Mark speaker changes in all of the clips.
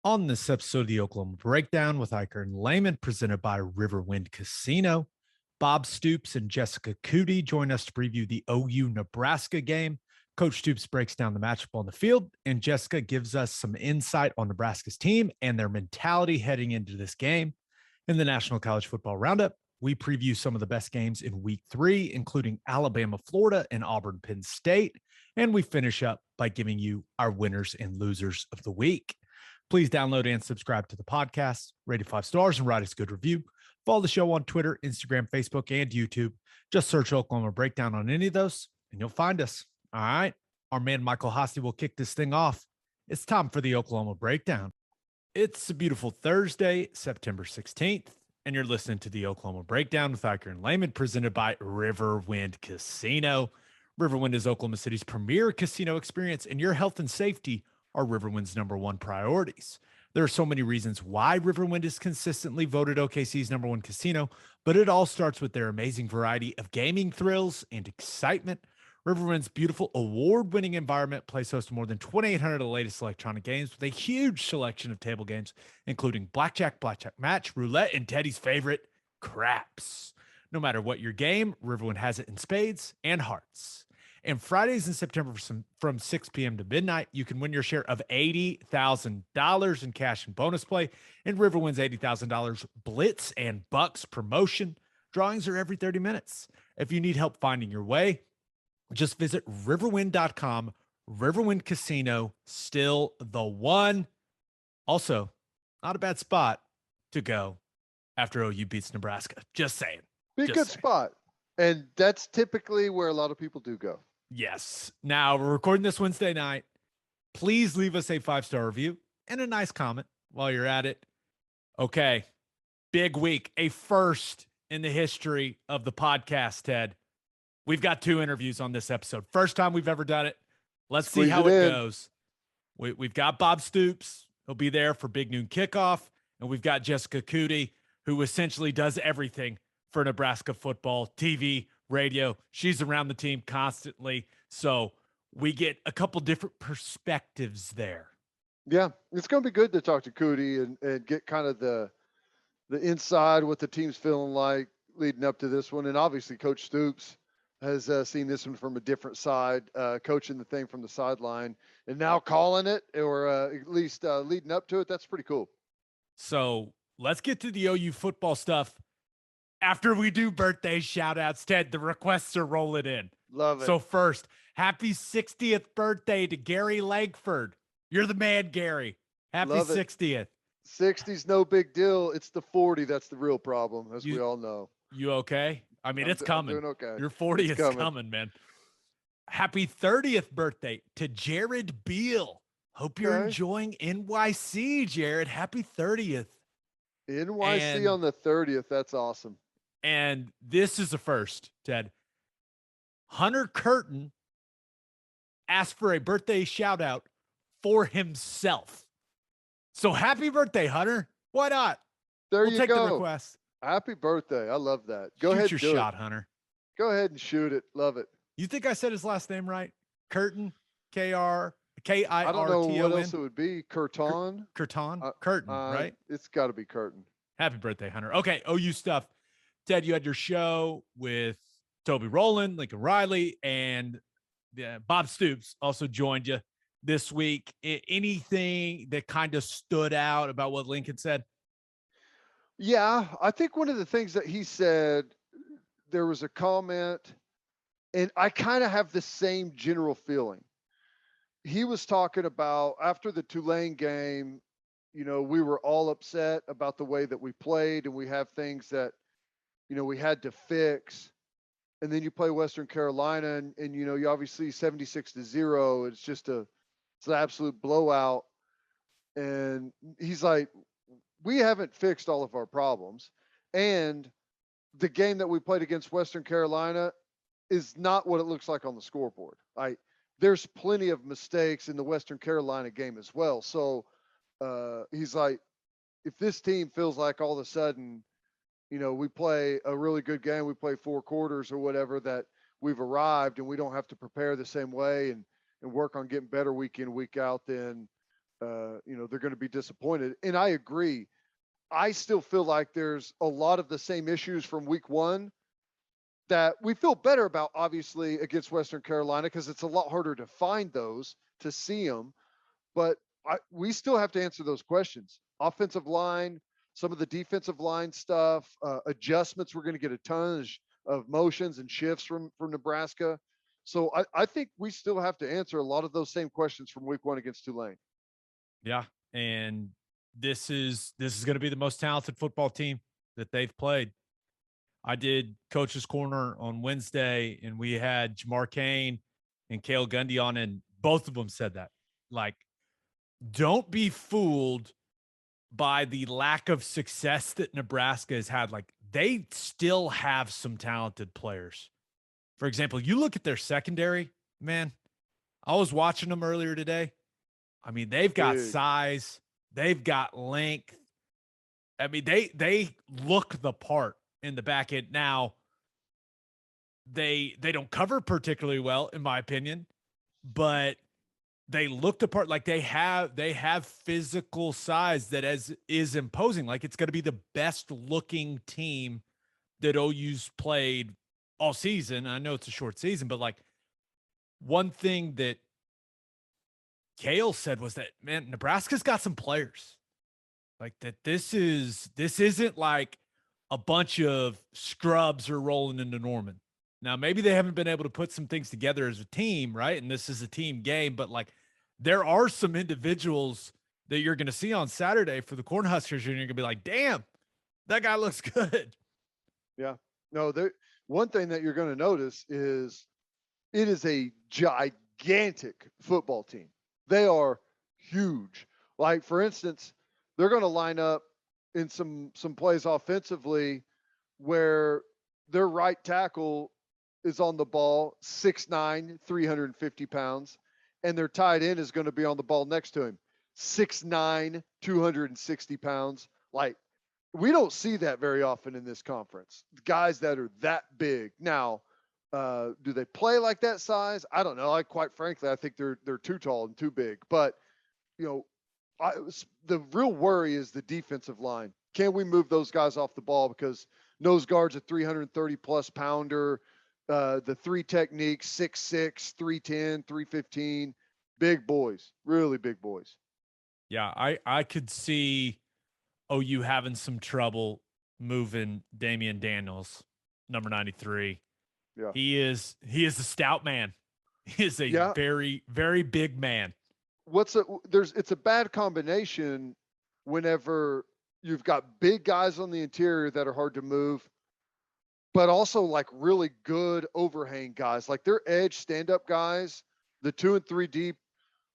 Speaker 1: On this episode of the Oklahoma Breakdown with Ikard and Lehman, presented by Riverwind Casino, Bob Stoops and Jessica Coody join us to preview the OU-Nebraska game. Coach Stoops breaks down the matchup on the field, and Jessica gives us some insight on Nebraska's team and their mentality heading into this game. In the National College Football Roundup, we preview some of the best games in Week 3, including Alabama-Florida and Auburn-Penn State, and we finish up by giving you our winners and losers of the week. Please download and subscribe to the podcast, rate it 5 stars, and write us a good review. Follow the show on Twitter, Instagram, Facebook, and YouTube. Just search Oklahoma Breakdown on any of those, and you'll find us. All right. Our man Michael Hosty will kick this thing off. It's time for the Oklahoma Breakdown. It's a beautiful Thursday, September 16th, and you're listening to the Oklahoma Breakdown with Ikard and Lehman, presented by Riverwind Casino. Riverwind is Oklahoma City's premier casino experience, and your health and safety are Riverwind's #1 priorities. There are so many reasons why Riverwind is consistently voted OKC's #1 casino, but it all starts with their amazing variety of gaming thrills and excitement. Riverwind's beautiful award-winning environment plays host to more than 2,800 of the latest electronic games with a huge selection of table games, including blackjack, blackjack match, roulette, and Teddy's favorite, craps. No matter what your game, Riverwind has it in spades and hearts. And Fridays in September from 6 p.m. to midnight, you can win your share of $80,000 in cash and bonus play in Riverwind's $80,000 Blitz and Bucks promotion. Drawings are every 30 minutes. If you need help finding your way, just visit riverwind.com. Riverwind Casino, still the one. Also, not a bad spot to go after OU beats Nebraska. Just saying.
Speaker 2: Be a good spot. And that's typically where a lot of people do go.
Speaker 1: Yes. Now, we're recording this Wednesday night. Please leave us a 5-star review and a nice comment while you're at it. Okay. Big week. A first in the history of the podcast, Ted. We've got 2 interviews on this episode. First time we've ever done it. Let's see how it goes. We've got Bob Stoops. He'll be there for Big Noon Kickoff. And we've got Jessica Coody, who essentially does everything for Nebraska football, TV, radio. She's around the team constantly. So we get a couple different perspectives there.
Speaker 2: Yeah, it's going to be good to talk to Coody and get kind of the inside, what the team's feeling like leading up to this one. And obviously Coach Stoops has seen this one from a different side, coaching the thing from the sideline and now calling it, or at least leading up to it. That's pretty cool.
Speaker 1: So let's get to the OU football stuff. After we do birthday shout outs, Ted, the requests are rolling in.
Speaker 2: Love it.
Speaker 1: So first, happy 60th birthday to Gary Langford. You're the man, Gary. Happy 60th.
Speaker 2: 60's no big deal. It's the 40 that's the real problem, as we all know.
Speaker 1: You okay? I mean, it's coming.
Speaker 2: I'm doing okay.
Speaker 1: Your 40 is coming, man. Happy 30th birthday to Jared Beal. Hope you're enjoying NYC, Jared. Happy 30th.
Speaker 2: NYC on the 30th. That's awesome.
Speaker 1: And this is a first, Ted. Hunter Curtin asked for a birthday shout out for himself. So happy birthday, Hunter. Why not?
Speaker 2: We'll
Speaker 1: take the request.
Speaker 2: Happy birthday. I love that. Go
Speaker 1: Shoot
Speaker 2: ahead.
Speaker 1: Shoot your shot, Hunter.
Speaker 2: Go ahead and shoot it. Love it.
Speaker 1: You think I said his last name right? Curtin, K-R-K-I-R-T-O-N?
Speaker 2: I don't know what else it would be. Curtin?
Speaker 1: Curtin, right?
Speaker 2: It's got to be Curtin.
Speaker 1: Happy birthday, Hunter. Okay, OU stuff. Ted, you had your show with Toby Rowland, Lincoln Riley, and Bob Stoops also joined you this week. Anything that kind of stood out about what Lincoln said?
Speaker 2: Yeah, I think one of the things that he said, there was a comment, and I kind of have the same general feeling. He was talking about after the Tulane game, you know, we were all upset about the way that we played, and we have things that, you know, we had to fix. And then you play Western Carolina, and you know, you obviously 76-0. It's an absolute blowout. And he's like, we haven't fixed all of our problems. And the game that we played against Western Carolina is not what it looks like on the scoreboard. There's plenty of mistakes in the Western Carolina game as well. So he's like, if this team feels like all of a sudden, you know, we play a really good game, we play 4 quarters or whatever, that we've arrived and we don't have to prepare the same way and work on getting better week in, week out, then they're going to be disappointed. And I agree. I still feel like there's a lot of the same issues from week one that we feel better about, obviously, against Western Carolina, because it's a lot harder to find those, to see them. But we still have to answer those questions. Offensive line, some of the defensive line stuff, adjustments. We're going to get a ton of motions and shifts from Nebraska. So I think we still have to answer a lot of those same questions from week one against Tulane.
Speaker 1: Yeah. And this is going to be the most talented football team that they've played. I did Coach's Corner on Wednesday, and we had Jamar Cain and Cale Gundy on, and both of them said that. Like, don't be fooled by the lack of success that Nebraska has had. Like, they still have some talented players. For example, you look at their secondary, man. I was watching them earlier today. I mean, they've got size, they've got length. I mean, they look the part in the back end. Now, they don't cover particularly well, in my opinion, but they look the part. Like, they have physical size that is imposing. Like, it's going to be the best looking team that OU's played all season. I know it's a short season, but like, one thing that Cale said was that, man, Nebraska's got some players. Like, that this isn't like a bunch of scrubs are rolling into Norman. Now, maybe they haven't been able to put some things together as a team, right? And this is a team game, but like, there are some individuals that you're going to see on Saturday for the Cornhuskers, and you're going to be like, damn, that guy looks good.
Speaker 2: Yeah. No, one thing that you're going to notice is it is a gigantic football team. They are huge. Like, for instance, they're going to line up in some plays offensively where their right tackle is on the ball, 6'9", 350 pounds, and their tight end is going to be on the ball next to him, 6'9", 260 pounds. Like, we don't see that very often in this conference, guys that are that big. Now, do they play like that size? I don't know. Quite frankly, I think they're too tall and too big. But, the real worry is the defensive line. Can we move those guys off the ball? Because nose guard's a 330-plus pounder. The three techniques, 6'6", 310, 315. Big boys, really big boys.
Speaker 1: Yeah, I could see OU having some trouble moving Damian Daniels, number 93.
Speaker 2: Yeah.
Speaker 1: He is a stout man. He is a very, very big man.
Speaker 2: It's a bad combination whenever you've got big guys on the interior that are hard to move, but also like really good overhang guys, like their edge stand-up guys, the 2 and 3 deep,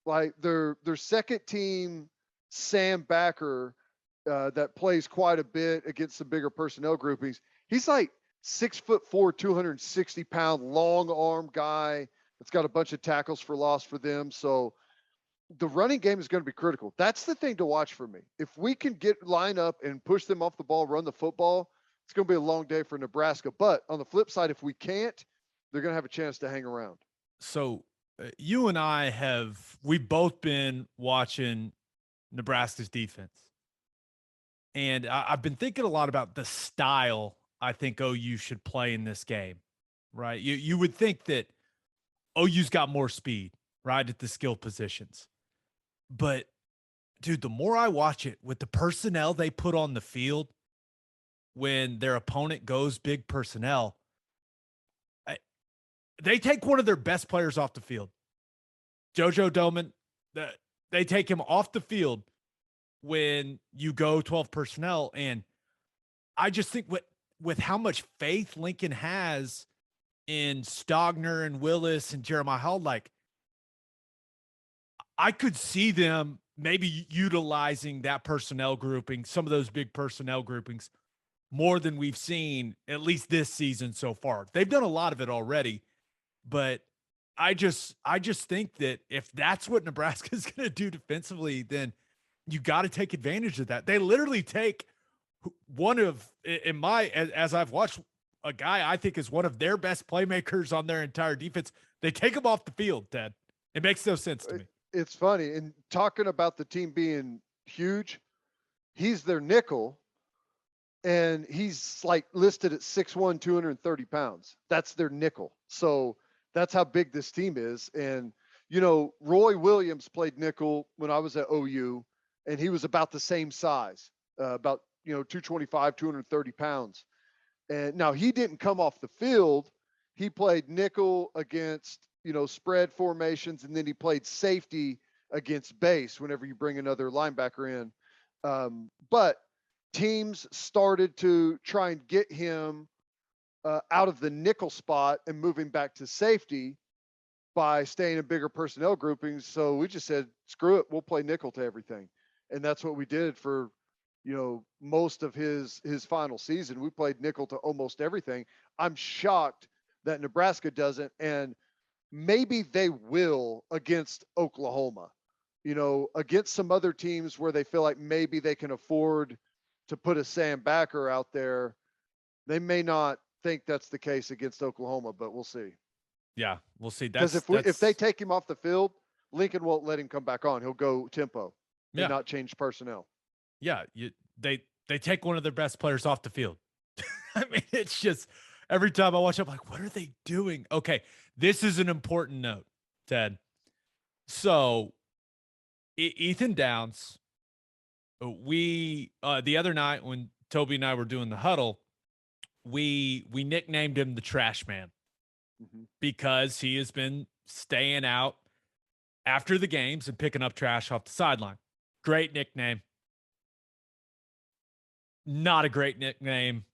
Speaker 2: like their second team Sam Backer that plays quite a bit against some bigger personnel groupings. He's like 6'4", 260-pound long arm guy that's got a bunch of tackles for loss for them. So the running game is going to be critical. That's the thing to watch for me. If we can line up and push them off the ball, run the football, it's going to be a long day for Nebraska. But on the flip side, if we can't, they're going to have a chance to hang around.
Speaker 1: So you and I we've both been watching Nebraska's defense. And I've been thinking a lot about the style I think OU should play in this game, right? You would think that OU's got more speed, right, at the skill positions. But, dude, the more I watch it with the personnel they put on the field when their opponent goes big personnel, they take one of their best players off the field. JoJo Domann, they take him off the field when you go 12 personnel. And I just think with how much faith Lincoln has in Stogner and Willis and Jeremiah Hall, like, I could see them maybe utilizing that personnel grouping, some of those big personnel groupings, more than we've seen, at least this season so far. They've done a lot of it already, but I just think that if that's what Nebraska is going to do defensively, then you got to take advantage of that. They literally take one of, as I've watched, a guy I think is one of their best playmakers on their entire defense. They take him off the field, Ted. It makes no sense to me.
Speaker 2: it's funny. And talking about the team being huge, he's their nickel, and he's like listed at 6'1", 230 pounds. That's their nickel. So that's how big this team is. And, Roy Williams played nickel when I was at OU, and he was about the same size, about, 225, 230 pounds. And now he didn't come off the field. He played nickel against, spread formations, and then he played safety against base whenever you bring another linebacker in. But teams started to try and get him out of the nickel spot and moving back to safety by staying in bigger personnel groupings. So we just said, screw it, we'll play nickel to everything. And that's what we did for, most of his final season. We played nickel to almost everything. I'm shocked that Nebraska doesn't, and maybe they will against Oklahoma, against some other teams where they feel like maybe they can afford to put a Sam Backer out there. They may not think that's the case against Oklahoma, but we'll see.
Speaker 1: Yeah, we'll see.
Speaker 2: Because if they take him off the field, Lincoln won't let him come back on. He'll go tempo and not change personnel.
Speaker 1: Yeah, they take one of their best players off the field. I mean, it's just every time I watch, I'm like, what are they doing? Okay, this is an important note, Ted. So, Ethan Downs, we the other night when Toby and I were doing the huddle, we nicknamed him the Trash Man because he has been staying out after the games and picking up trash off the sideline. Great nickname. Not a great nickname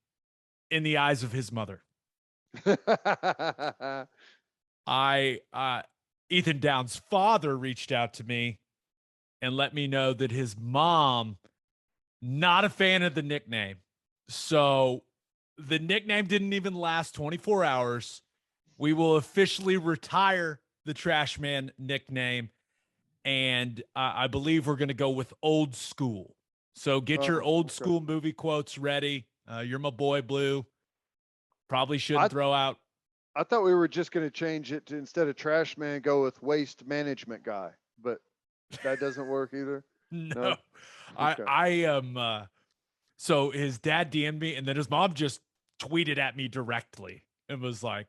Speaker 1: in the eyes of his mother. Ethan Downs' father reached out to me and let me know that his mom, not a fan of the nickname. So the nickname didn't even last 24 hours. We will officially retire the Trash Man nickname. And I believe we're going to go with old school. So get your old school movie quotes ready. You're my boy, Blue. Probably shouldn't throw out.
Speaker 2: I thought we were just going to change it to, instead of Trash Man, go with Waste Management Guy. But that doesn't work either.
Speaker 1: No. I am. So his dad DM'd me, and then his mom just tweeted at me directly and was like,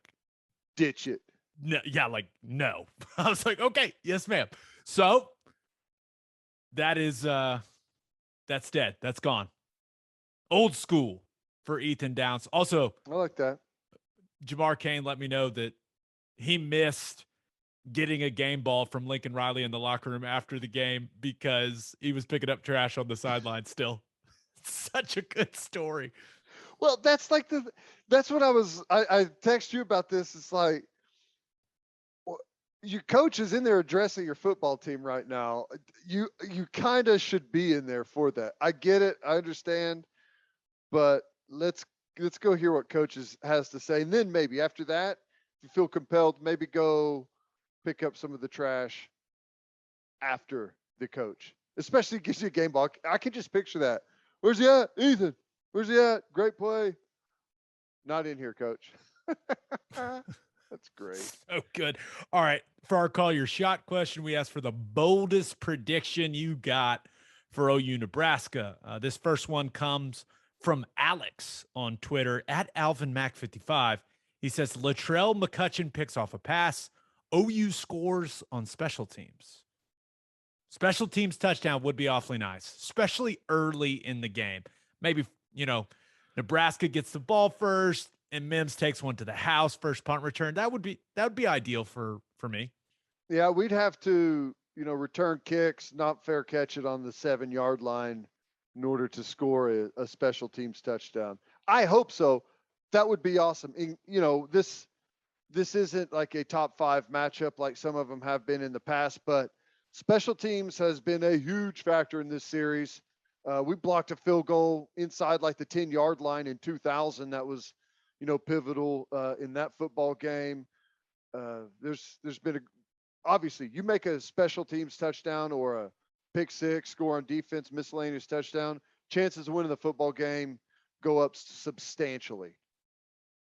Speaker 2: ditch it.
Speaker 1: No, yeah, like, no. I was like, okay, yes, ma'am. So that is that's dead. That's gone. Old school for Ethan Downs. Also,
Speaker 2: I like that.
Speaker 1: Jamar Kane let me know that he missed getting a game ball from Lincoln Riley in the locker room after the game because he was picking up trash on the sideline still. Such a good story.
Speaker 2: Well, that's what I text you about this. It's like, your coach is in there addressing your football team right now. You kind of should be in there for that. I get it. I understand, but let's go hear what coach has to say. And then maybe after that, if you feel compelled, maybe go pick up some of the trash after the coach, especially gives you a game ball. I can just picture that. Where's he at? Ethan, where's he at? Great play. Not in here, coach. That's great.
Speaker 1: So good. All right. For our Call Your Shot question, we asked for the boldest prediction you got for OU-Nebraska. This first one comes from Alex on Twitter at AlvinMac55. He says, Latrell McCutcheon picks off a pass. OU scores on special teams. Special teams touchdown would be awfully nice, especially early in the game. Maybe, Nebraska gets the ball first and Mims takes one to the house, first punt return. That would be ideal for me.
Speaker 2: Yeah, we'd have to, return kicks, not fair catch it on the 7-yard line in order to score a special teams touchdown. I hope so. That would be awesome. And, this isn't like a top 5 matchup like some of them have been in the past, but special teams has been a huge factor in this series. We blocked a field goal inside like the 10-yard line in 2000. That was, pivotal in that football game. There's been obviously you make a special teams touchdown or a pick six, score on defense, miscellaneous touchdown, chances of winning the football game go up substantially.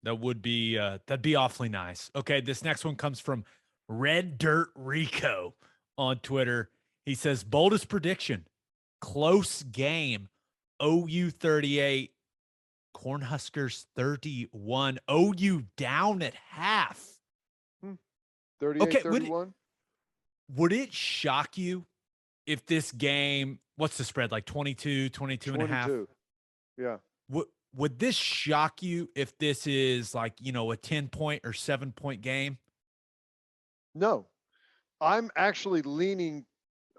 Speaker 1: That would be that'd be awfully nice. Okay, this next one comes from Red Dirt Rico on Twitter. He says, boldest prediction, close game, OU 38, Cornhuskers 31, OU down at half.
Speaker 2: 38-31.
Speaker 1: Would it shock you if this game, what's the spread, like 22 and a half?
Speaker 2: Yeah.
Speaker 1: Would this shock you if this is like, a 10-point or 7-point game?
Speaker 2: No. I'm actually leaning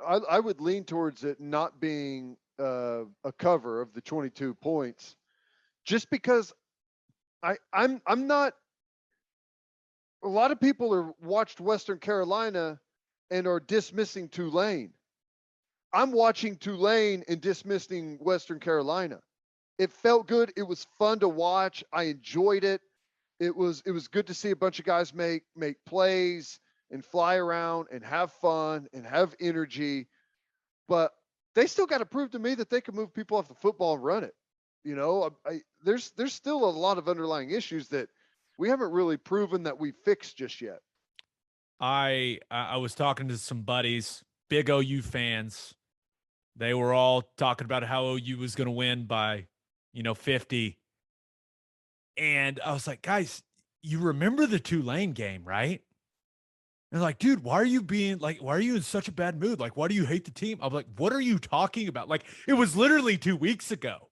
Speaker 2: I would lean towards it not being a cover of the 22 points, just because I'm not. A lot of people are watched Western Carolina and are dismissing Tulane. I'm watching Tulane and dismissing Western Carolina. It felt good. It was fun to watch. I enjoyed it. It was good to see a bunch of guys make plays and fly around and have fun and have energy. But they still got to prove to me that they can move people off the football and run it. There's still a lot of underlying issues that we haven't really proven that we fixed just yet.
Speaker 1: I was talking to some buddies, big OU fans. They were all talking about how OU was going to win by, 50. And I was like, guys, you remember the Tulane game, right? And like, dude, why are you in such a bad mood? Like, why do you hate the team? I'm like, what are you talking about? Like, it was literally 2 weeks ago.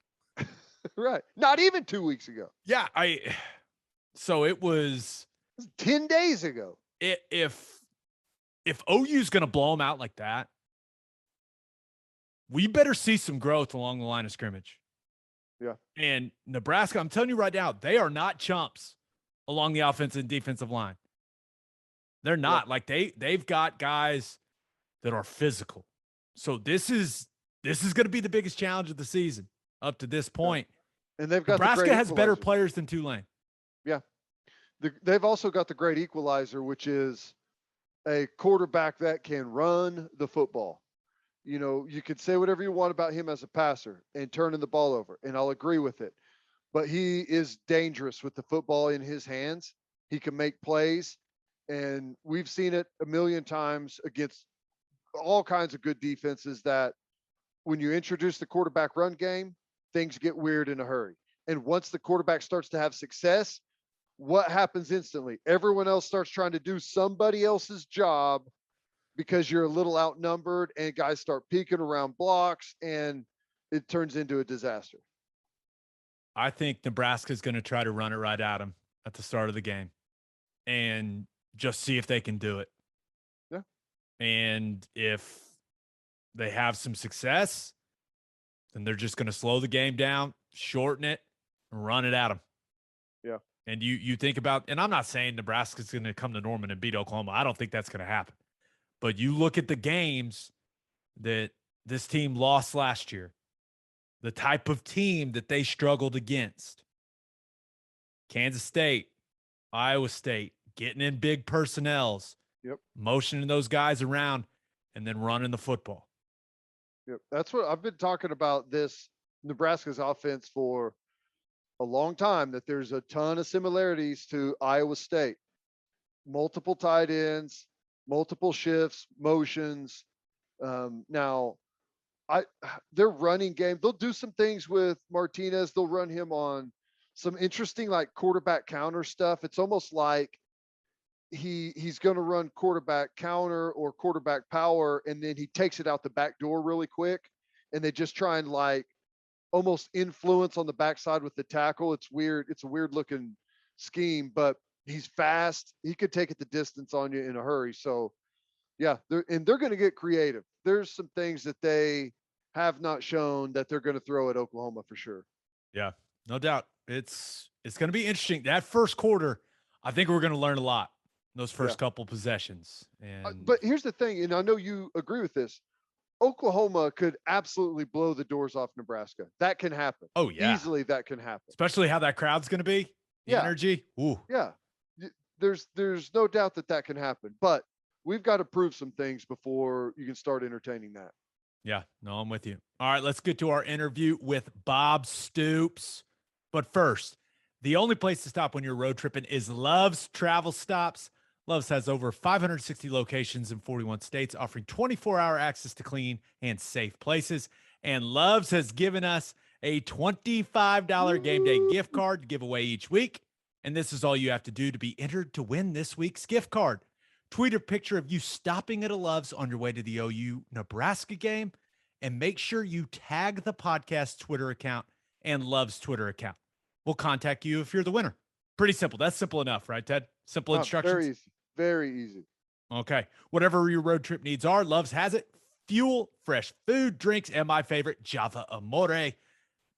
Speaker 2: Right. Not even 2 weeks ago.
Speaker 1: Yeah. So it was
Speaker 2: 10 days ago.
Speaker 1: If OU's going to blow them out like that, we better see some growth along the line of scrimmage.
Speaker 2: Yeah.
Speaker 1: And Nebraska, I'm telling you right now, they are not chumps along the offensive and defensive line. They're not. Yeah. Like they've got guys that are physical. So this is going to be the biggest challenge of the season up to this point.
Speaker 2: Yeah. And they've got
Speaker 1: Nebraska has better players than Tulane.
Speaker 2: Yeah. They've also got the great equalizer, which is a quarterback that can run the football. You could say whatever you want about him as a passer and turning the ball over, and I'll agree with it. But he is dangerous with the football in his hands. He can make plays, and we've seen it a million times against all kinds of good defenses that when you introduce the quarterback run game, things get weird in a hurry. And once the quarterback starts to have success, what happens instantly? Everyone else starts trying to do somebody else's job because you're a little outnumbered, and guys start peeking around blocks, and it turns into a disaster.
Speaker 1: I think Nebraska's going to try to run it right at them at the start of the game and just see if they can do it.
Speaker 2: Yeah.
Speaker 1: And if they have some success, then they're just going to slow the game down, shorten it, and run it at them.
Speaker 2: Yeah.
Speaker 1: And you think about, and I'm not saying Nebraska's going to come to Norman and beat Oklahoma. I don't think that's going to happen. But you look at the games that this team lost last year, the type of team that they struggled against. Kansas State, Iowa State, getting in big personnels,
Speaker 2: yep,
Speaker 1: motioning those guys around, and then running the football.
Speaker 2: Yep, that's what I've been talking about, this Nebraska's offense for a long time, that there's a ton of similarities to Iowa State. Multiple tight ends, multiple shifts, motions. Now, their running game, they'll do some things with Martinez. They'll run him on some interesting like quarterback counter stuff. It's almost like he's going to run quarterback counter or quarterback power, and then he takes it out the back door really quick, and they just try and like almost influence on the backside with the tackle. It's weird. It's a weird looking scheme, but he's fast. He could take it the distance on you in a hurry. So, yeah, they're going to get creative. There's some things that they have not shown that they're going to throw at Oklahoma for sure.
Speaker 1: Yeah, no doubt. It's going to be interesting. That first quarter, I think we're going to learn a lot in those first couple possessions. And
Speaker 2: but here's the thing, and I know you agree with this. Oklahoma could absolutely blow the doors off Nebraska. That can happen.
Speaker 1: Oh, yeah.
Speaker 2: Easily that can happen.
Speaker 1: Especially how that crowd's going to be. The energy. Ooh.
Speaker 2: Yeah. There's no doubt that can happen. But we've got to prove some things before you can start entertaining that.
Speaker 1: Yeah. No, I'm with you. All right, let's get to our interview with Bob Stoops. But first, the only place to stop when you're road tripping is Love's Travel Stops. Love's has over 560 locations in 41 states, offering 24-hour access to clean and safe places. And Love's has given us a $25 game day gift card to give away each week. And this is all you have to do to be entered to win this week's gift card. Tweet a picture of you stopping at a Love's on your way to the OU-Nebraska game, and make sure you tag the podcast Twitter account and Love's Twitter account. We'll contact you if you're the winner. Pretty simple. That's simple enough, right, Ted? Simple instructions.
Speaker 2: Very easy. Very easy.
Speaker 1: Okay. Whatever your road trip needs are, Love's has it. Fuel, fresh food, drinks, and my favorite, Java Amore.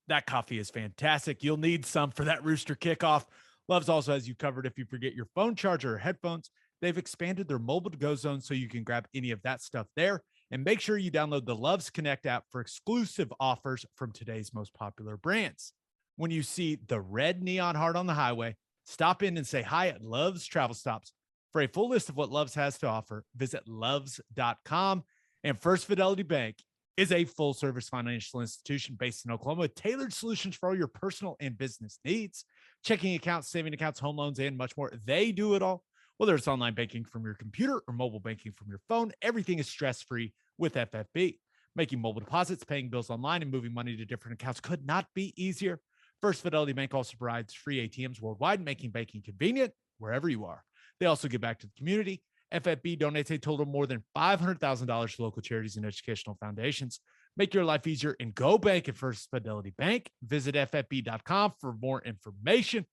Speaker 1: That coffee is fantastic. You'll need some for that Rooster kickoff. Love's also has you covered if you forget your phone charger or headphones. They've expanded their mobile to go zone so you can grab any of that stuff there. And make sure you download the Love's Connect app for exclusive offers from today's most popular brands. When you see the red neon heart on the highway, stop in and say hi at Love's Travel Stops. For a full list of what Love's has to offer, visit loves.com. And First Fidelity Bank is a full-service financial institution based in Oklahoma with tailored solutions for all your personal and business needs. Checking accounts, saving accounts, home loans, and much more. They do it all. Whether it's online banking from your computer or mobile banking from your phone, everything is stress-free with FFB. Making mobile deposits, paying bills online, and moving money to different accounts could not be easier. First Fidelity Bank also provides free ATMs worldwide, making banking convenient wherever you are. They also give back to the community. FFB donates a total of more than $500,000 to local charities and educational foundations. Make your life easier and go bank at First Fidelity Bank. Visit ffb.com for more information.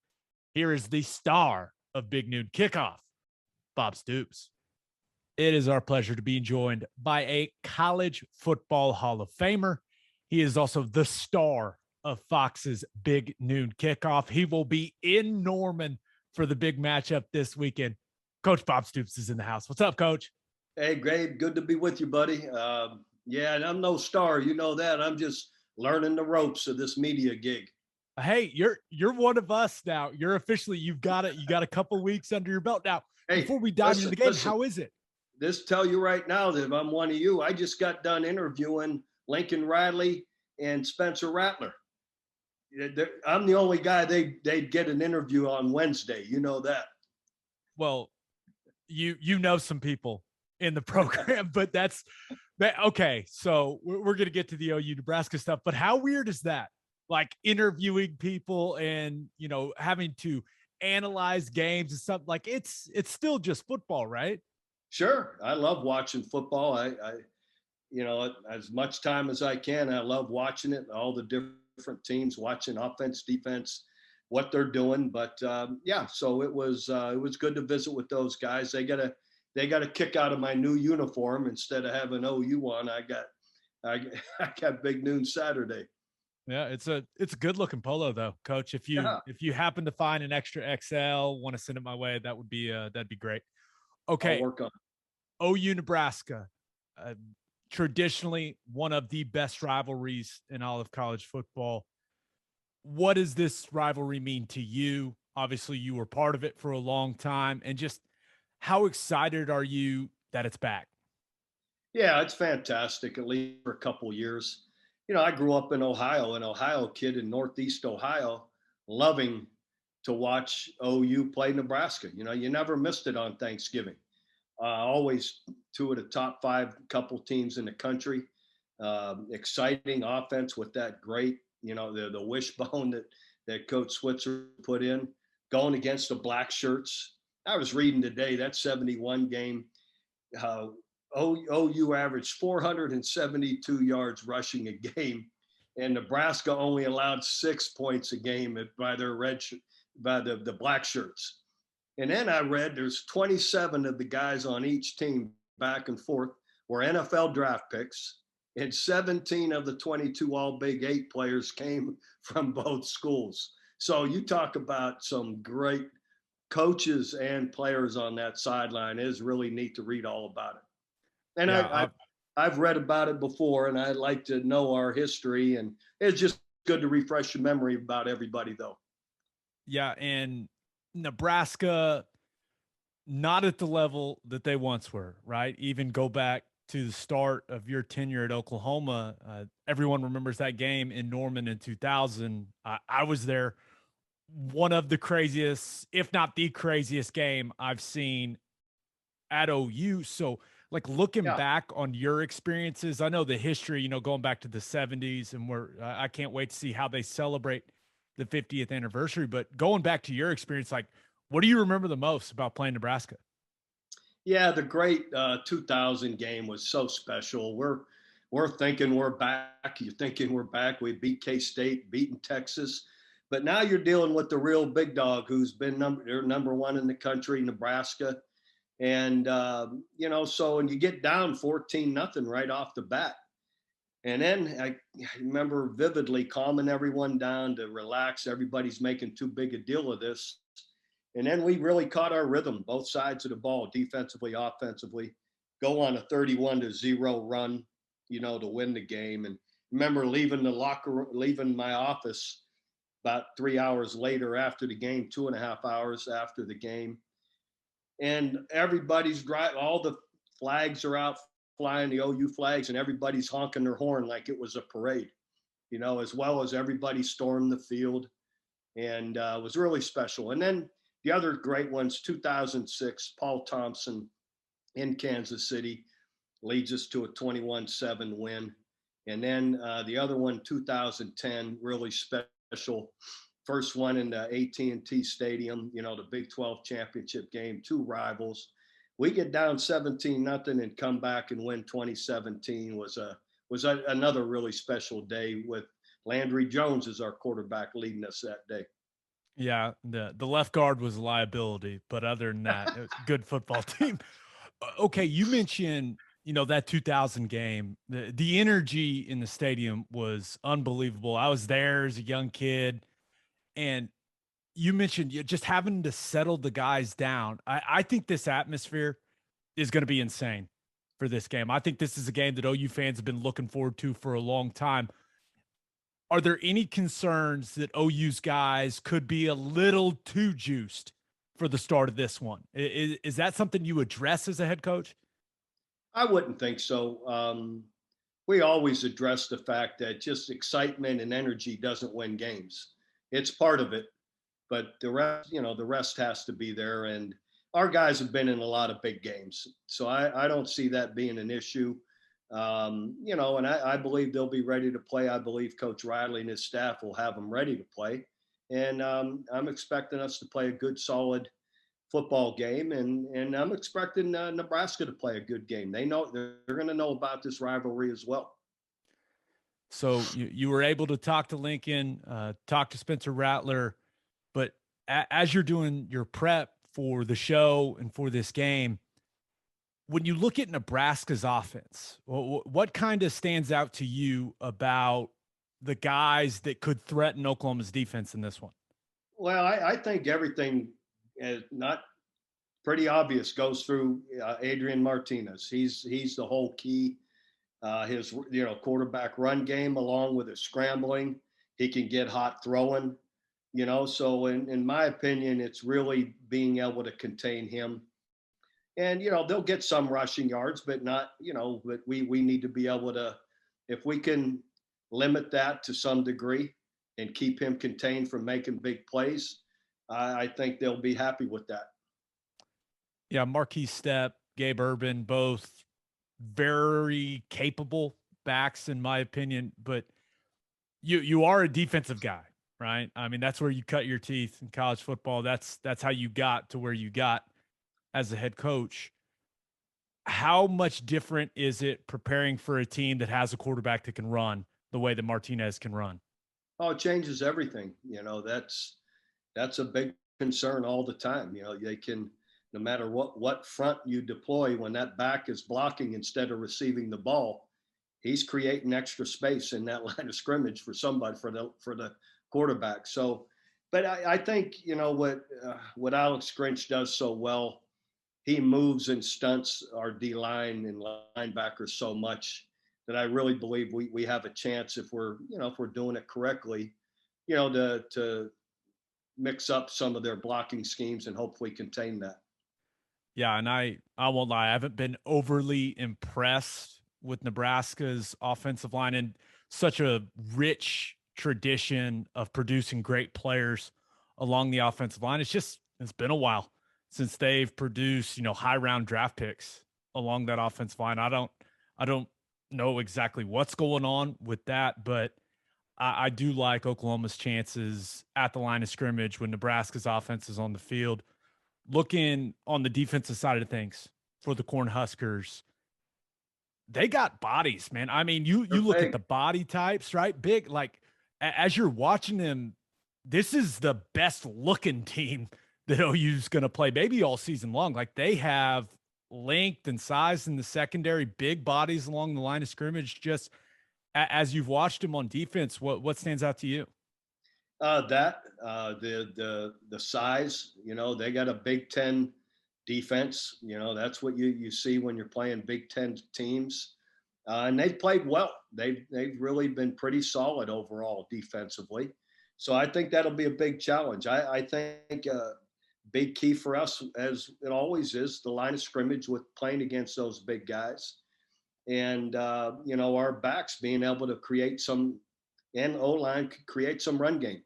Speaker 1: Here is the star of Big Noon Kickoff, Bob Stoops. It is our pleasure to be joined by a College Football Hall of Famer. He is also the star of Fox's Big Noon Kickoff. He will be in Norman for the big matchup this weekend. Coach Bob Stoops is in the house. What's up, Coach?
Speaker 3: Hey, Gabe, good to be with you, buddy. Yeah, and I'm no star, you know that. I'm just learning the ropes of this media gig.
Speaker 1: Hey, you're one of us now. You're officially, you've got it. You got a couple weeks under your belt now.
Speaker 3: Hey,
Speaker 1: before we dive into the game, how is it?
Speaker 3: This tell you right now that if I'm one of you, I just got done interviewing Lincoln Riley and Spencer Rattler. I'm the only guy they'd get an interview on Wednesday. You know that.
Speaker 1: Well, you know some people in the program, but that's okay. So we're going to get to the OU-Nebraska stuff, but how weird is that? Like interviewing people and, having to analyze games and stuff. Like it's still just football, right?
Speaker 3: Sure. I love watching football. I as much time as I can, I love watching it, all the different teams, watching offense, defense, what they're doing. But yeah, so it was good to visit with those guys. They got a kick out of my new uniform. Instead of having OU on, I got Big Noon Saturday.
Speaker 1: Yeah, it's a good looking polo though, Coach. If you happen to find an extra XL, want to send it my way, that'd be great. Okay.
Speaker 3: I'll work on it.
Speaker 1: OU-Nebraska, traditionally one of the best rivalries in all of college football. What does this rivalry mean to you? Obviously, you were part of it for a long time, and just how excited are you that it's back?
Speaker 3: Yeah, it's fantastic, at least for a couple of years. I grew up in Ohio, an Ohio kid in Northeast Ohio, loving to watch OU play Nebraska. You never missed it on Thanksgiving. Always two of the top 5 couple teams in the country. Exciting offense with that great, the wishbone that Coach Switzer put in, going against the black shirts. I was reading today that 71 game, OU averaged 472 yards rushing a game, and Nebraska only allowed 6 points a game by their by the black shirts. And then I read there's 27 of the guys on each team back and forth were NFL draft picks, and 17 of the 22 all Big 8 players came from both schools. So you talk about some great coaches and players on that sideline. It is really neat to read all about it. And yeah, I've read about it before, and I like to know our history, and it's just good to refresh your memory about everybody, though.
Speaker 1: Yeah, and Nebraska, not at the level that they once were, right? Even go back to the start of your tenure at Oklahoma. Everyone remembers that game in Norman in 2000. I was there. One of the craziest, if not the craziest game I've seen at OU. So like looking
Speaker 3: Yeah.
Speaker 1: back on your experiences, I know the history, going back to the 70s, and I can't wait to see how they celebrate the 50th anniversary, but going back to your experience, like what do you remember the most about playing Nebraska?
Speaker 3: Yeah, the great 2000 game was so special. We're thinking we're back. You're thinking we're back. We beat K-State, beaten Texas, but now you're dealing with the real big dog who's been number one in the country, Nebraska. And and you get down 14-0 right off the bat. And then I remember vividly calming everyone down to relax. Everybody's making too big a deal of this. And then we really caught our rhythm, both sides of the ball, defensively, offensively, go on a 31-0 run, to win the game. And remember leaving my office about 3 hours later after the game, 2.5 hours after the game. And everybody's driving, all the flags are out flying, the OU flags, and everybody's honking their horn like it was a parade, as well as everybody stormed the field. And it was really special. And then the other great ones, 2006, Paul Thompson in Kansas City leads us to a 21-7 win. And then the other one, 2010, really special. First one in the AT&T Stadium, the Big 12 championship game, two rivals. We get down 17-0 and come back and win 2017 was another really special day with Landry Jones as our quarterback leading us that day.
Speaker 1: Yeah, the left guard was a liability, but other than that, good football team. Okay, you mentioned, that 2000 game. The energy in the stadium was unbelievable. I was there as a young kid, and you mentioned just having to settle the guys down. I think this atmosphere is going to be insane for this game. I think this is a game that OU fans have been looking forward to for a long time. Are there any concerns that OU's guys could be a little too juiced for the start of this one? Is that something you address as a head coach?
Speaker 3: I wouldn't think so. We always address the fact that just excitement and energy doesn't win games. It's part of it, but the rest has to be there. And our guys have been in a lot of big games, so I don't see that being an issue. And I believe they'll be ready to play. I believe Coach Riley and his staff will have them ready to play. And I'm expecting us to play a good, solid football game. And I'm expecting Nebraska to play a good game. They're going to know about this rivalry as well.
Speaker 1: So you were able to talk to Lincoln, talk to Spencer Rattler, but as you're doing your prep for the show and for this game, when you look at Nebraska's offense, what kind of stands out to you about the guys that could threaten Oklahoma's defense in this one?
Speaker 3: Well, I think everything is not pretty obvious goes through Adrian Martinez. He's the whole key. His quarterback run game, along with his scrambling, he can get hot throwing. So in my opinion, it's really being able to contain him. And, they'll get some rushing yards, but not, but we need to be able to, if we can limit that to some degree and keep him contained from making big plays, I think they'll be happy with that.
Speaker 1: Yeah, Marquis Stepp, Gabe Urban, both very capable backs, in my opinion, but you are a defensive guy, right? I mean, that's where you cut your teeth in college football. That's how you got to where you got as a head coach. How much different is it preparing for a team that has a quarterback that can run the way that Martinez can run?
Speaker 3: Oh, it changes everything. That's a big concern all the time. They can, no matter what front you deploy, when that back is blocking instead of receiving the ball, he's creating extra space in that line of scrimmage for somebody, for the quarterback. So, but I think, what Alex Grinch does so well, he moves and stunts our D-line and linebackers so much that I really believe we have a chance if we're doing it correctly, to mix up some of their blocking schemes and hopefully contain that.
Speaker 1: Yeah, and I won't lie, I haven't been overly impressed with Nebraska's offensive line and such a rich tradition of producing great players along the offensive line. It's been a while since they've produced, high round draft picks along that offensive line. I don't know exactly what's going on with that, but I do like Oklahoma's chances at the line of scrimmage when Nebraska's offense is on the field. Looking on the defensive side of things for the Cornhuskers, they got bodies, man. I mean, you look at the body types, right? Big, like as you're watching them, this is the best looking team that OU's going to play maybe all season long. Like they have length and size in the secondary, big bodies along the line of scrimmage. Just as you've watched them on defense, what stands out to you?
Speaker 3: The size, they got a Big Ten defense. That's what you see when you're playing Big Ten teams. And they've played well. They've really been pretty solid overall defensively. So I think that'll be a big challenge. I think big key for us, as it always is, the line of scrimmage with playing against those big guys. And, our backs being able to create some, and O-line could create some run game.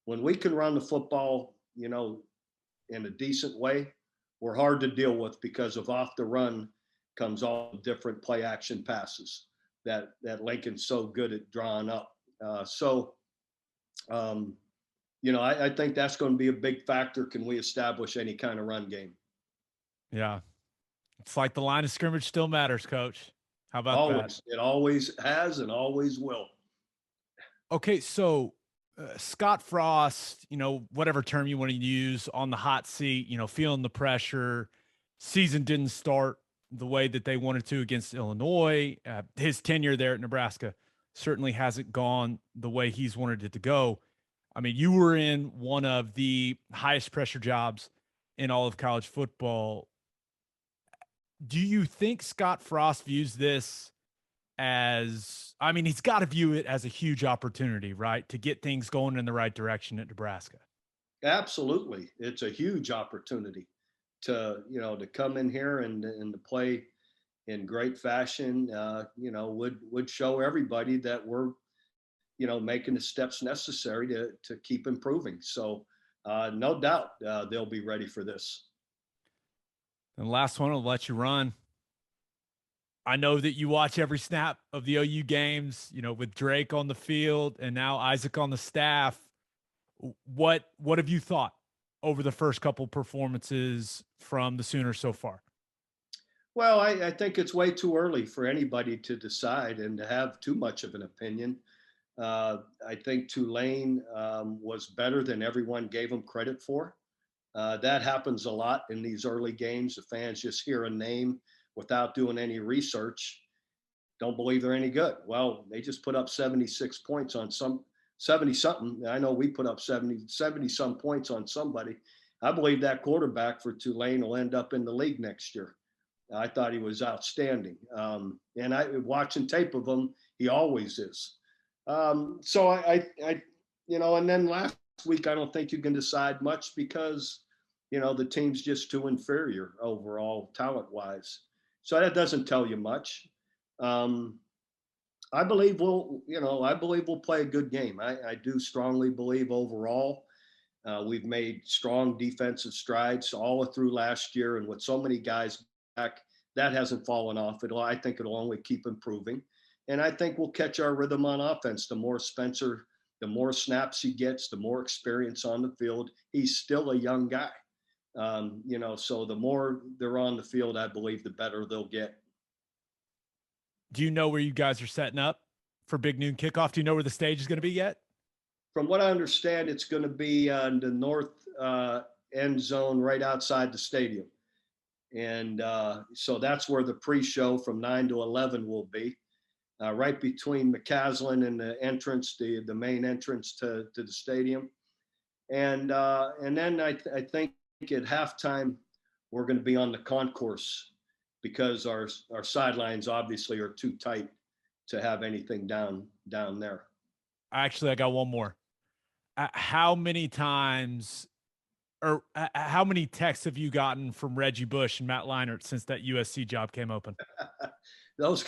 Speaker 3: When we can run the football, in a decent way, we're hard to deal with because of off the run comes all different play action passes that Lincoln's so good at drawing up. I think that's going to be a big factor. Can we establish any kind of run game?
Speaker 1: Yeah. It's like the line of scrimmage still matters, Coach. How about
Speaker 3: always.
Speaker 1: that?
Speaker 3: It always has and always will.
Speaker 1: Okay, so Scott Frost, whatever term you want to use, on the hot seat, feeling the pressure. Season didn't start the way that they wanted to against Illinois. His tenure there at Nebraska certainly hasn't gone the way he's wanted it to go. I mean, you were in one of the highest pressure jobs in all of college football. Do you think Scott Frost views this as, I mean, he's got to view it as a huge opportunity, right, to get things going in the right direction at Nebraska?
Speaker 3: Absolutely. It's a huge opportunity to come in here and to play in great fashion. Would show everybody that we're, making the steps necessary to keep improving. So no doubt they'll be ready for this.
Speaker 1: And last one, I'll let you run. I know that you watch every snap of the OU games, with Drake on the field and now Isaac on the staff. What have you thought over the first couple performances from the Sooners so far?
Speaker 3: Well, I think it's way too early for anybody to decide and to have too much of an opinion. I think Tulane was better than everyone gave him credit for. That happens a lot in these early games. The fans just hear a name without doing any research, don't believe they're any good. Well, they just put up 76 points on 70-something. I know we put up 70-some points on somebody. I believe that quarterback for Tulane will end up in the league next year. I thought he was outstanding. And watching tape of him, he always is. So and then last week, I don't think you can decide much because, the team's just too inferior overall talent-wise. So that doesn't tell you much. I believe we'll play a good game. I do strongly believe overall we've made strong defensive strides all through last year, and with so many guys back, that hasn't fallen off. I think it'll only keep improving. And I think we'll catch our rhythm on offense. The more Spencer, the more snaps he gets, the more experience on the field. He's still a young guy. So the more they're on the field, I believe the better they'll get.
Speaker 1: Do you know where you guys are setting up for Big Noon Kickoff? Do you know where the stage is going to be yet?
Speaker 3: From what I understand, it's going to be in the north end zone right outside the stadium. And so that's where the pre-show from 9 to 11 will be, right between McCaslin and the entrance, the main entrance to the stadium. And then I think at halftime, we're going to be on the concourse because our sidelines obviously are too tight to have anything down there.
Speaker 1: Actually, I got one more. How many times or how many texts have you gotten from Reggie Bush and Matt Leinart since that USC job came open?
Speaker 3: Those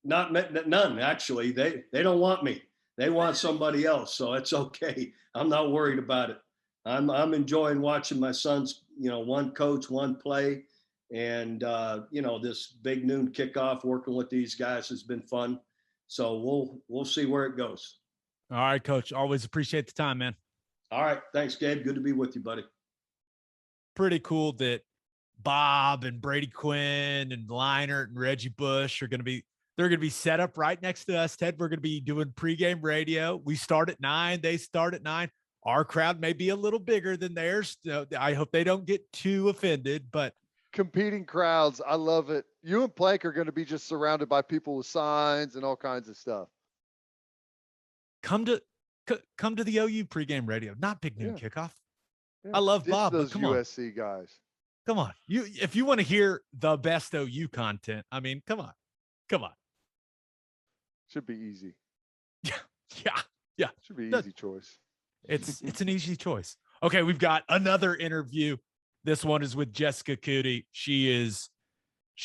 Speaker 3: none, actually. They don't want me. They want somebody else, so it's okay. I'm not worried about it. I'm enjoying watching my sons, one coach, one play. And, this big noon kickoff, working with these guys has been fun. So we'll see where it goes.
Speaker 1: All right, Coach. Always appreciate the time, man.
Speaker 3: All right. Thanks, Gabe. Good to be with you, buddy.
Speaker 1: Pretty cool that Bob and Brady Quinn and Leinart and Reggie Bush they're going to be set up right next to us, Ted. We're going to be doing pregame radio. We start at 9. They start at 9. Our crowd may be a little bigger than theirs. So I hope they don't get too offended, but
Speaker 2: competing crowds. I love it. You and Plank are going to be just surrounded by people with signs and all kinds of stuff.
Speaker 1: Come to the OU pregame radio, not big noon kickoff.
Speaker 2: Yeah.
Speaker 1: I love Bob.
Speaker 2: Those
Speaker 1: come
Speaker 2: USC guys.
Speaker 1: Come on. If you want to hear the best OU content, I mean, come on.
Speaker 2: Should be easy.
Speaker 1: Yeah.
Speaker 2: Should be easy choice.
Speaker 1: It's an easy choice. Okay, we've got another interview. This one is with Jessica Coody. She is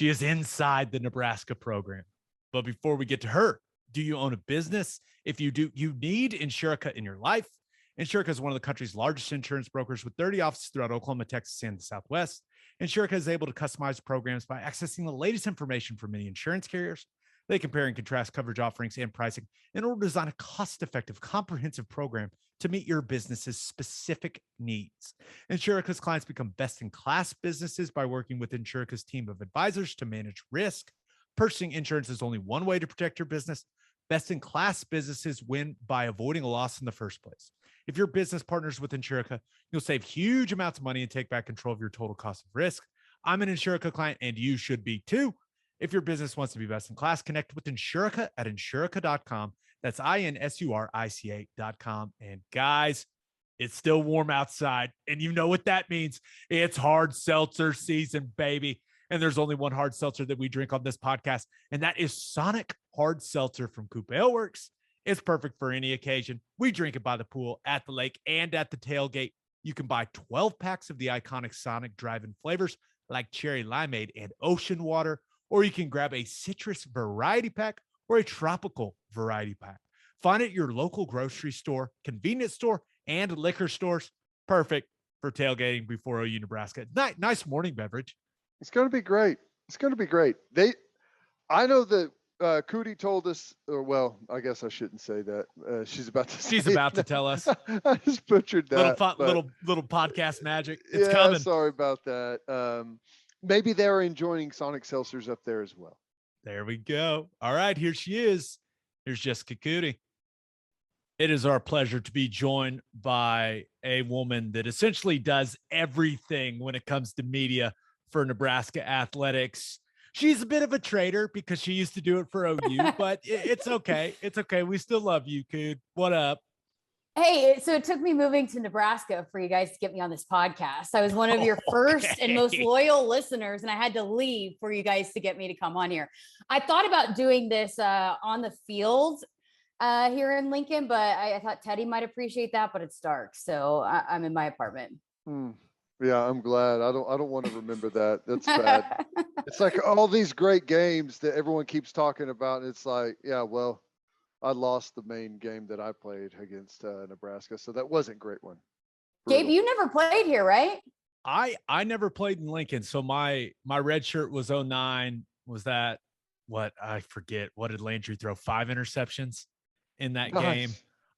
Speaker 1: inside the Nebraska program. But before we get to her, do you own a business? If you do, you need Insurica in your life. Insurica is one of the country's largest insurance brokers with 30 offices throughout Oklahoma, Texas, and the Southwest. Insurica is able to customize programs by accessing the latest information from many insurance carriers. They compare and contrast coverage offerings and pricing in order to design a cost-effective, comprehensive program to meet your business's specific needs. Insurica's clients become best-in-class businesses by working with Insurica's team of advisors to manage risk. Purchasing insurance is only one way to protect your business. Best-in-class businesses win by avoiding a loss in the first place. If your business partners with Insurica, you'll save huge amounts of money and take back control of your total cost of risk. I'm an Insurica client, and you should be too. If your business wants to be best in class, connect with Insurica at insurica.com. That's INSURICA.com. And guys, it's still warm outside, and you know what that means. It's hard seltzer season, baby. And there's only one hard seltzer that we drink on this podcast, and that is Sonic Hard Seltzer from Coupe Ale Works. It's perfect for any occasion. We drink it by the pool, at the lake, and at the tailgate. You can buy 12 packs of the iconic Sonic drive-in flavors like cherry limeade and ocean water, or you can grab a citrus variety pack or a tropical variety pack. Find it at your local grocery store, convenience store, and liquor stores. Perfect for tailgating before OU-Nebraska. Nice morning beverage.
Speaker 2: It's going to be great. I know that Coody told us, or well, I guess I shouldn't say that. She's about to
Speaker 1: tell us.
Speaker 2: I just butchered that.
Speaker 1: Little podcast magic. It's coming.
Speaker 2: Sorry about that. Maybe they're enjoying Sonic Seltzers up there as well.
Speaker 1: There we go. All right, here she is. Here's Jessica Coody. It is our pleasure to be joined by a woman that essentially does everything when it comes to media for Nebraska athletics. She's a bit of a traitor because she used to do it for OU, but it's okay. It's okay. We still love you, Cood. What up?
Speaker 4: Hey, so it took me moving to Nebraska for you guys to get me on this podcast. I was one of your first and most loyal listeners, and I had to leave for you guys to get me to come on here. I thought about doing this on the field here in Lincoln, but I thought Teddy might appreciate that, but it's dark, so I'm in my apartment.
Speaker 2: Yeah, I'm glad. I don't want to remember that. That's bad. It's like all these great games that everyone keeps talking about, and it's like, yeah, well, I lost the main game that I played against Nebraska, so that wasn't a great one. Brutal.
Speaker 4: Gabe, you never played here, right?
Speaker 1: I never played in Lincoln, so my red shirt was 09. Was that what? I forget. What did Landry throw? 5 interceptions in that game.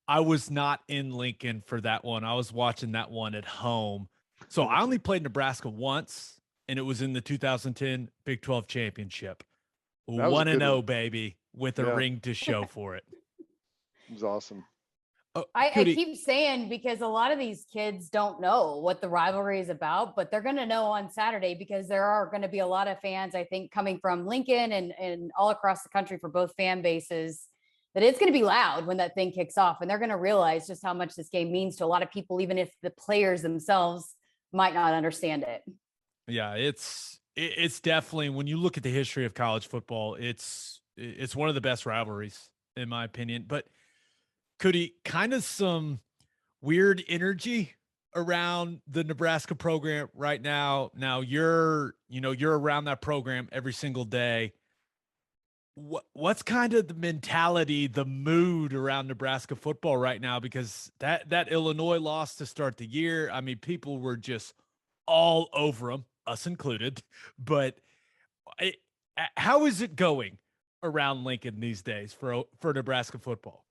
Speaker 1: I was not in Lincoln for that one. I was watching that one at home. So I only played Nebraska once, and it was in the 2010 Big 12 championship. 1-0, baby, with a ring to show for it.
Speaker 2: It was awesome.
Speaker 1: Oh,
Speaker 4: I keep saying, because a lot of these kids don't know what the rivalry is about, but they're going to know on Saturday, because there are going to be a lot of fans, I think, coming from Lincoln and all across the country for both fan bases, that it's going to be loud when that thing kicks off. And they're going to realize just how much this game means to a lot of people, even if the players themselves might not understand it.
Speaker 1: Yeah, it's definitely, when you look at the history of college football, it's one of the best rivalries, in my opinion. But Coody, kind of some weird energy around the Nebraska program right now. Now you're around that program every single day. what's kind of the mentality, the mood around Nebraska football right now? Because that Illinois loss to start the year, I mean, people were just all over them, us included. But how is it going around Lincoln these days for Nebraska football?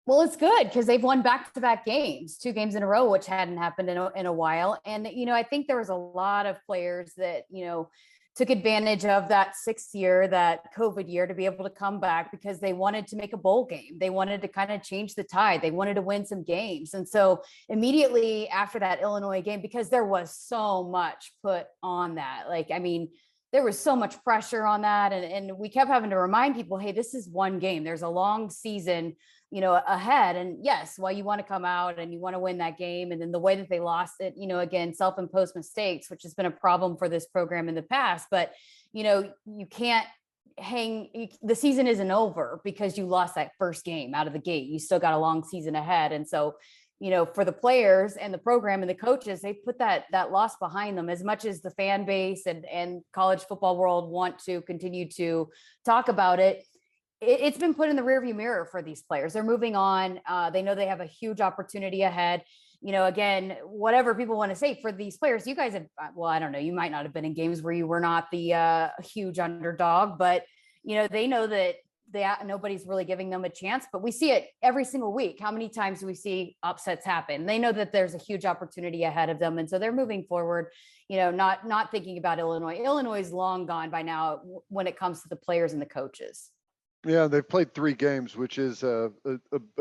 Speaker 4: Well, it's good because they've won back-to-back games, 2 games in a row, which hadn't happened in a while. And, I think there was a lot of players that, took advantage of that 6th year, that COVID year, to be able to come back because they wanted to make a bowl game. They wanted to kind of change the tide. They wanted to win some games. And so immediately after that Illinois game, because there was so much put on that, there was so much pressure on that. And we kept having to remind people, hey, this is one game. There's a long season, ahead. And yes, while you want to come out and you want to win that game, and then the way that they lost it, again, self-imposed mistakes, which has been a problem for this program in the past, but, you can't the season isn't over because you lost that first game out of the gate. You still got a long season ahead. And so, for the players and the program and the coaches, they put that loss behind them. As much as the fan base and college football world want to continue to talk about it, it's been put in the rearview mirror for these players. They're moving on. They know they have a huge opportunity ahead. Again, whatever people want to say for these players, you guys have, well, I don't know, you might not have been in games where you were not the huge underdog, but, they know that nobody's really giving them a chance, but we see it every single week. How many times do we see upsets happen? They know that there's a huge opportunity ahead of them. And so they're moving forward, not thinking about Illinois. Illinois is long gone by now when it comes to the players and the coaches.
Speaker 2: Yeah, they've played 3 games, which is a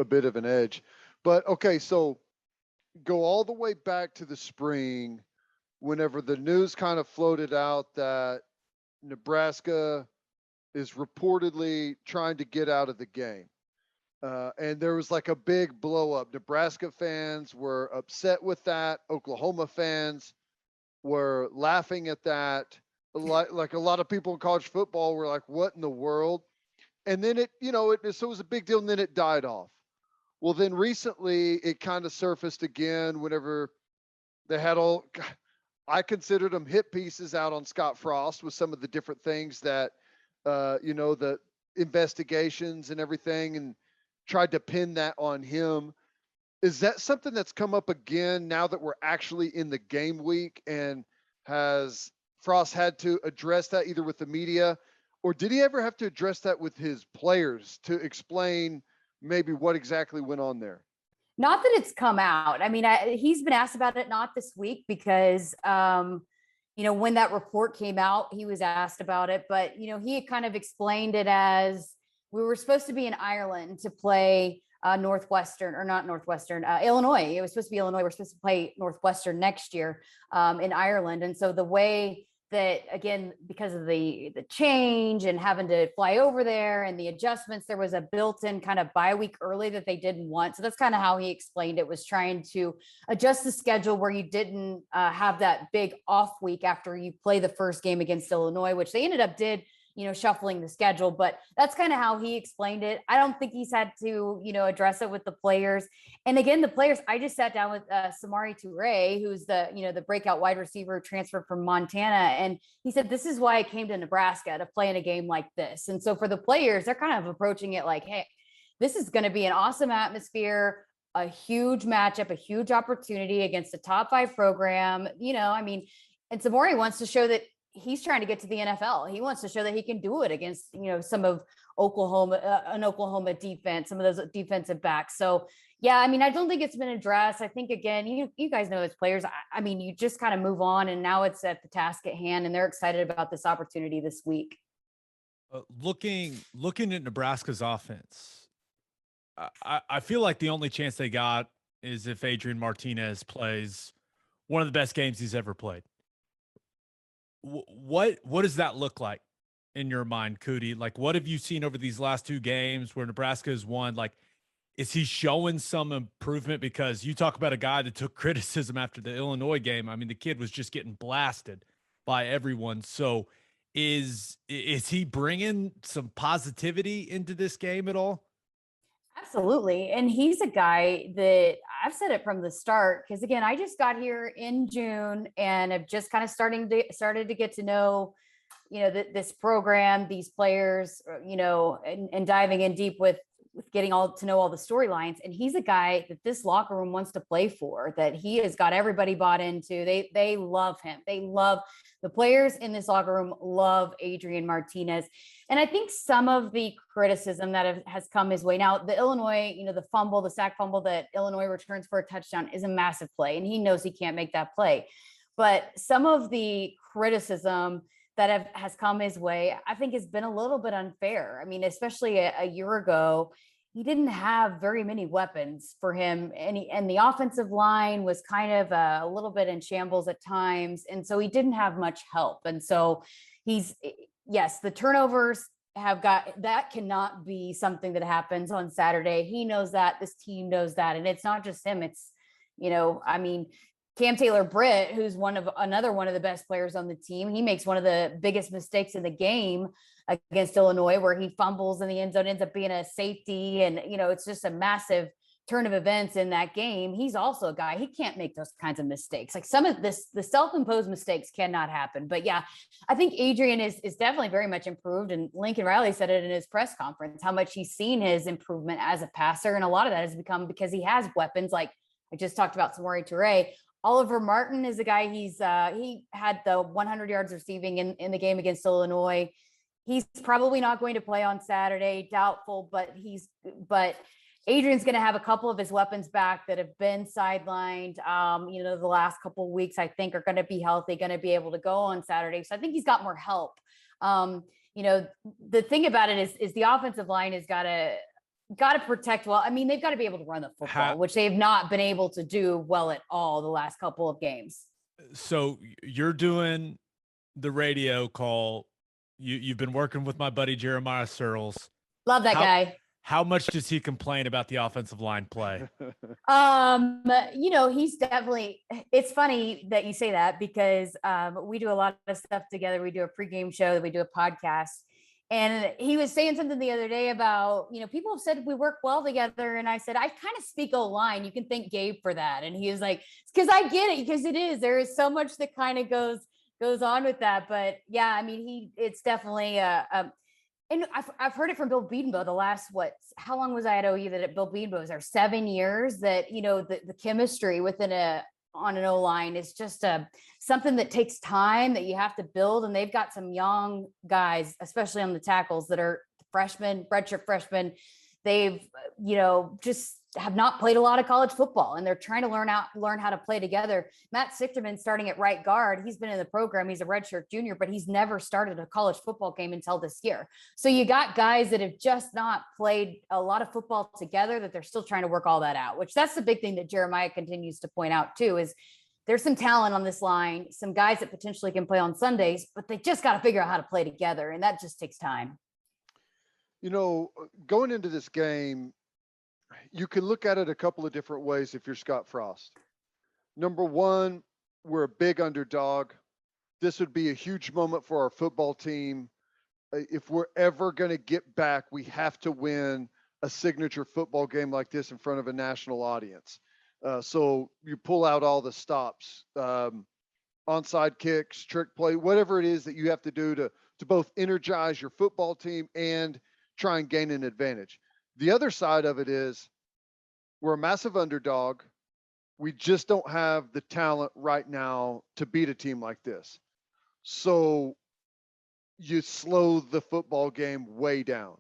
Speaker 2: bit of an edge. But okay, so go all the way back to the spring, whenever the news kind of floated out that Nebraska is reportedly trying to get out of the game. And there was like a big blow up. Nebraska fans were upset with that. Oklahoma fans were laughing at that. Like a lot of people in college football were like, what in the world? And then so it was a big deal, and then it died off. Well, then recently it kind of surfaced again whenever they had I considered them hit pieces out on Scott Frost with some of the different things that, the investigations and everything, and tried to pin that on him. Is that something that's come up again now that we're actually in the game week? And has Frost had to address that either with the media, or did he ever have to address that with his players to explain maybe what exactly went on there?
Speaker 4: Not that it's come out. I mean, he's been asked about it, not this week, because, when that report came out, he was asked about it, but, he had kind of explained it as we were supposed to be in Ireland to play Illinois. It was supposed to be Illinois. We're supposed to play Northwestern next year in Ireland. And so the way that, again, because of the change and having to fly over there and the adjustments, there was a built-in kind of bye week early that they didn't want. So that's kind of how he explained it, was trying to adjust the schedule where you didn't have that big off week after you play the first game against Illinois, which they ended up shuffling the schedule, but that's kind of how he explained it. I don't think he's had to, address it with the players. And again, the players, I just sat down with Samori Toure, who's the breakout wide receiver transferred from Montana. And he said, this is why I came to Nebraska, to play in a game like this. And so for the players, they're kind of approaching it like, hey, this is going to be an awesome atmosphere, a huge matchup, a huge opportunity against a top 5 program. And Samori wants to show that he's trying to get to the NFL. He wants to show that he can do it against, some of an Oklahoma defense, some of those defensive backs. So, yeah, I don't think it's been addressed. I think, again, you guys know as players, you just kind of move on, and now it's at the task at hand, and they're excited about this opportunity this week.
Speaker 1: Looking at Nebraska's offense, I feel like the only chance they got is if Adrian Martinez plays one of the best games he's ever played. What does that look like in your mind, Coody? Like, what have you seen over these last 2 games where Nebraska has won? Like, is he showing some improvement? Because you talk about a guy that took criticism after the Illinois game. The kid was just getting blasted by everyone. So is he bringing some positivity into this game at all?
Speaker 4: Absolutely. And he's a guy that I've said it from the start, because again, I just got here in June and have just kind of started to get to know this program, these players, and diving in deep with getting all to know all the storylines. And he's a guy that this locker room wants to play for, that he has got everybody bought into. They love him. They love the players in this locker room, love Adrian Martinez. And I think some of the criticism that has come his way now, the Illinois, the sack fumble that Illinois returns for a touchdown is a massive play. And he knows he can't make that play. But some of the criticism that has come his way, I think has been a little bit unfair. I mean, especially a year ago, he didn't have very many weapons for him. And the offensive line was kind of a little bit in shambles at times. And so he didn't have much help. And so the turnovers that cannot be something that happens on Saturday. He knows that, this team knows that. And it's not just him. It's, Cam Taylor-Britt, who's another one of the best players on the team. He makes one of the biggest mistakes in the game against Illinois, where he fumbles in the end zone, ends up being a safety. And, it's just a massive turn of events in that game. He's also a guy, he can't make those kinds of mistakes. Like some of this, the self-imposed mistakes cannot happen. But yeah, I think Adrian is definitely very much improved. And Lincoln Riley said it in his press conference, how much he's seen his improvement as a passer. And a lot of that has become because he has weapons. Like I just talked about Samori Toure. Oliver Martin is a guy, he had the 100 yards receiving in the game against Illinois. He's probably not going to play on Saturday, doubtful, but Adrian's going to have a couple of his weapons back that have been sidelined. The last couple of weeks, I think, are going to be healthy, going to be able to go on Saturday. So I think he's got more help. The thing about it is the offensive line has got to protect well. I mean, they've got to be able to run the football, which they've not been able to do well at all the last couple of games.
Speaker 1: So you're doing the radio call. You've been working with my buddy Jeremiah Searles.
Speaker 4: Love that guy.
Speaker 1: How much does he complain about the offensive line play?
Speaker 4: He's definitely, it's funny that you say that because we do a lot of stuff together. We do a pregame show, we do a podcast. And he was saying something the other day about, people have said we work well together. And I said, I kind of speak O-line. You can thank Gabe for that. And he was like, it's because I get it, because there is so much that kind of goes on with that. But yeah, I mean, it's definitely and I've heard it from Bill Bedenbaugh the last, how long was I at OU that Bill Bedenbaugh was there? 7 years, that, the chemistry on an O-line is just something that takes time that you have to build. And they've got some young guys, especially on the tackles, that are freshmen, redshirt freshmen. They've, just have not played a lot of college football, and they're trying to learn how to play together. Matt Sichterman starting at right guard. He's been in the program. He's a redshirt junior, but he's never started a college football game until this year. So you got guys that have just not played a lot of football together, that they're still trying to work all that out, which that's the big thing that Jeremiah continues to point out too, is there's some talent on this line, some guys that potentially can play on Sundays, but they just got to figure out how to play together. And that just takes time.
Speaker 2: Going into this game, you can look at it a couple of different ways if you're Scott Frost. Number one, we're a big underdog. This would be a huge moment for our football team. If we're ever going to get back, we have to win a signature football game like this in front of a national audience. So you pull out all the stops, onside kicks, trick play, whatever it is that you have to do to both energize your football team and try and gain an advantage. The other side of it is we're a massive underdog. We just don't have the talent right now to beat a team like this. So you slow the football game way down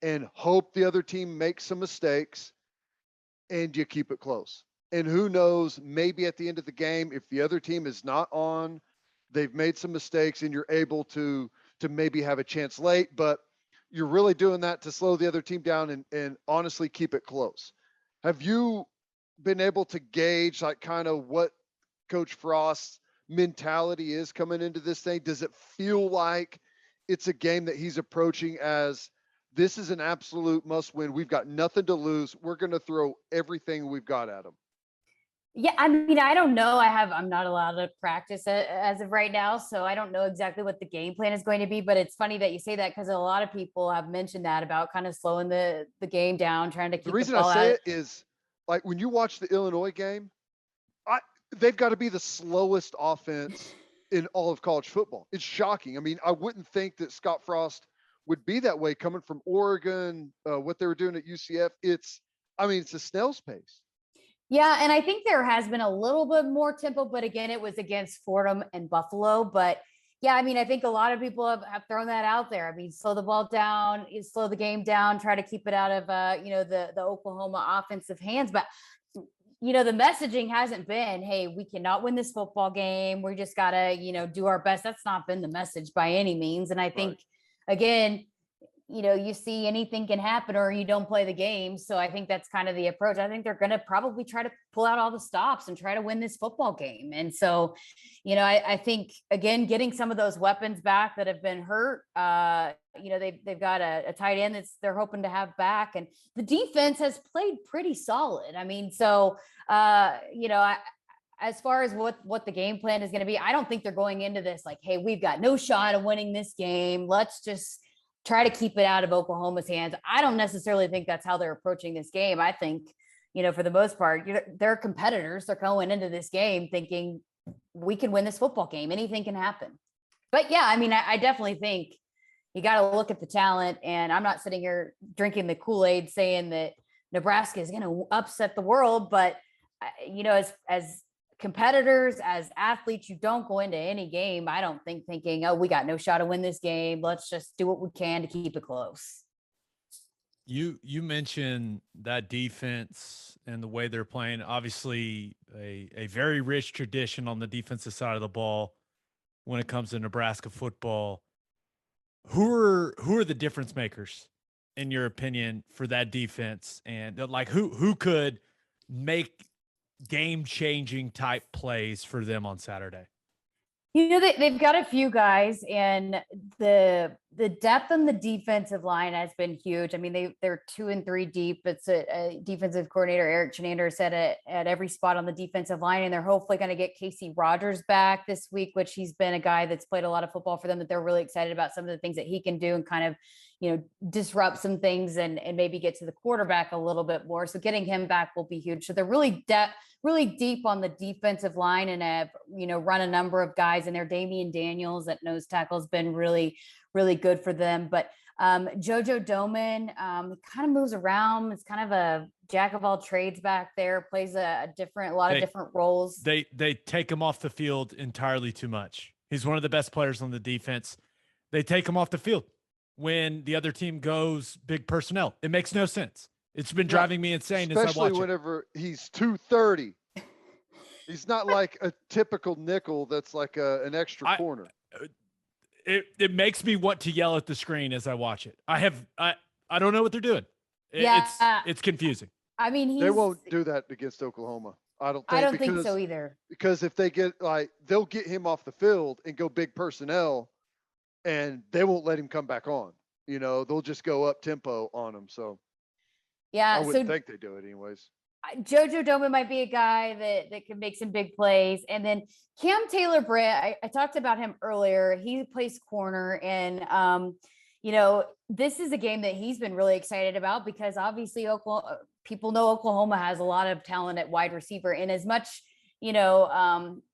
Speaker 2: and hope the other team makes some mistakes and you keep it close. And who knows, maybe at the end of the game, if the other team is not on, they've made some mistakes and you're able to maybe have a chance late, but you're really doing that to slow the other team down and honestly keep it close. Have you been able to gauge like kind of what Coach Frost's mentality is coming into this thing? Does it feel like it's a game that he's approaching as this is an absolute must win? We've got nothing to lose. We're going to throw everything we've got at them.
Speaker 4: Yeah, I mean, I don't know. I'm not allowed to practice it as of right now, so I don't know exactly what the game plan is going to be. But it's funny that you say that because a lot of people have mentioned that about kind of slowing the game down, trying to keep
Speaker 2: the reason I say it is like when you watch the Illinois game, they've got to be the slowest offense in all of college football. It's shocking. I mean, I wouldn't think that Scott Frost would be that way coming from Oregon, what they were doing at UCF. It's a snail's pace.
Speaker 4: Yeah, and I think there has been a little bit more tempo, but again, it was against Fordham and Buffalo. But yeah, I mean, I think a lot of people have thrown that out there. I mean, slow the ball down, slow the game down, try to keep it out of the Oklahoma offensive hands. But the messaging hasn't been, hey, we cannot win this football game. We just gotta, do our best. That's not been the message by any means. And I think again, you see anything can happen or you don't play the game. So I think that's kind of the approach. I think they're going to probably try to pull out all the stops and try to win this football game. And so, I think, again, getting some of those weapons back that have been hurt, they've got a tight end they're hoping to have back. And the defense has played pretty solid. I mean, so, as far as what the game plan is going to be, I don't think they're going into this like, hey, we've got no shot of winning this game. Let's just try to keep it out of Oklahoma's hands. I don't necessarily think that's how they're approaching this game. I think, for the most part, they're competitors. They're going into this game thinking we can win this football game. Anything can happen. But yeah, I mean, I definitely think you got to look at the talent, and I'm not sitting here drinking the Kool-Aid saying that Nebraska is going to upset the world, but as competitors, as athletes, you don't go into any game, I don't think thinking, oh, we got no shot to win this game. Let's just do what we can to keep it close.
Speaker 1: You mentioned that defense and the way they're playing. Obviously, a very rich tradition on the defensive side of the ball when it comes to Nebraska football. Who are the difference makers, in your opinion, for that defense? And like who could make game-changing type plays for them on Saturday?
Speaker 4: They've got a few guys, and the depth on the defensive line has been huge. I mean, they're 2 and 3 deep. It's a defensive coordinator, Eric Chenander, said it at every spot on the defensive line, and they're hopefully going to get Casey Rogers back this week, which he's been a guy that's played a lot of football for them, that they're really excited about some of the things that he can do and kind of, disrupt some things and maybe get to the quarterback a little bit more. So getting him back will be huge. So they're really deep on the defensive line, and have, run a number of guys in there. Damian Daniels at nose tackle has been really, really good for them. But JoJo Doman kind of moves around. It's kind of a jack of all trades back there, plays a lot of different roles.
Speaker 1: They take him off the field entirely too much. He's one of the best players on the defense. They take him off the field when the other team goes big personnel. It makes no sense. It's been driving me insane.
Speaker 2: Especially whenever he's 230. He's not like a typical nickel that's like an extra corner.
Speaker 1: It makes me want to yell at the screen as I watch it. I don't know what they're doing. It's confusing.
Speaker 4: I mean,
Speaker 2: they won't do that against Oklahoma. I don't think
Speaker 4: so either.
Speaker 2: Because if they they'll get him off the field and go big personnel, and they won't let him come back on. They'll just go up tempo on him. So
Speaker 4: yeah,
Speaker 2: I wouldn't think they do it anyways.
Speaker 4: JoJo Doman might be a guy that can make some big plays. And then Cam Taylor-Britt, I talked about him earlier. He plays corner, and this is a game that he's been really excited about, because obviously people know Oklahoma has a lot of talent at wide receiver, and as much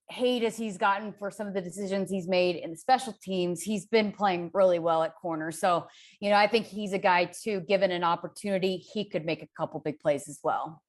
Speaker 4: hate as he's gotten for some of the decisions he's made in the special teams, he's been playing really well at corner. So I think he's a guy too, given an opportunity, he could make a couple big plays as well.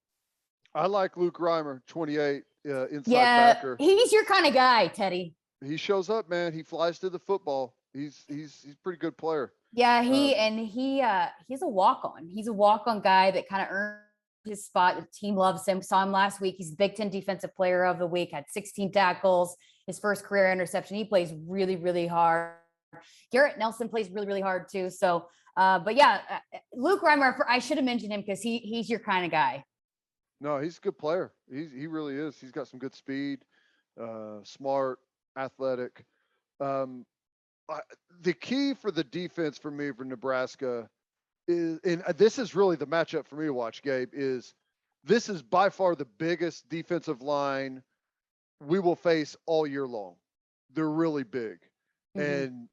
Speaker 2: I like Luke Reimer, 28, inside backer.
Speaker 4: He's your kind of guy, Teddy.
Speaker 2: He shows up, man. He flies to the football. He's a pretty good player.
Speaker 4: Yeah, he's a walk-on. He's a walk-on guy that kind of earned his spot. The team loves him. Saw him last week. He's Big Ten Defensive Player of the Week, had 16 tackles, his first career interception. He plays really, really hard. Garrett Nelson plays really, really hard too. So, but yeah, Luke Reimer, I should have mentioned him because he's your kind of guy.
Speaker 2: No, he's a good player. He really is. He's got some good speed, smart, athletic. The key for the defense for me for Nebraska is, and this is really the matchup for me to watch, Gabe, is this is by far the biggest defensive line we will face all year long. They're really big. Mm-hmm. And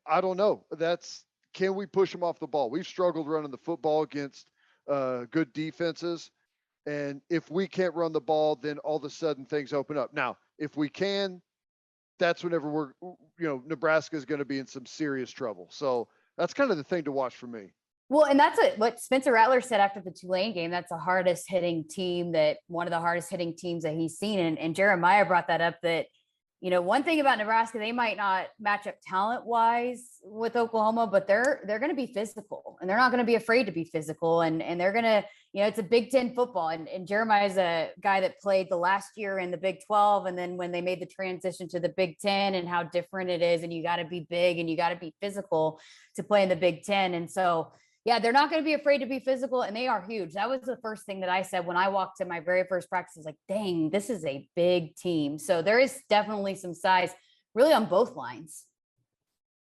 Speaker 2: I don't know. Can we push them off the ball? We've struggled running the football against good defenses. And if we can't run the ball, then all of a sudden things open up. Now, if we can, that's whenever Nebraska is going to be in some serious trouble. So that's kind of the thing to watch for me.
Speaker 4: Well, and that's what Spencer Rattler said after the Tulane game. That's one of the hardest hitting teams that he's seen. And Jeremiah brought that up, that, one thing about Nebraska, they might not match up talent wise with Oklahoma, but they're going to be physical, and they're not going to be afraid to be physical. And they're going to, it's a Big Ten football. And Jeremiah's a guy that played the last year in the Big 12. And then when they made the transition to the Big Ten and how different it is, and you got to be big and you got to be physical to play in the Big Ten. And so, yeah, they're not going to be afraid to be physical, and they are huge. That was the first thing that I said when I walked to my very first practice. I was like, dang, this is a big team. So there is definitely some size really on both lines.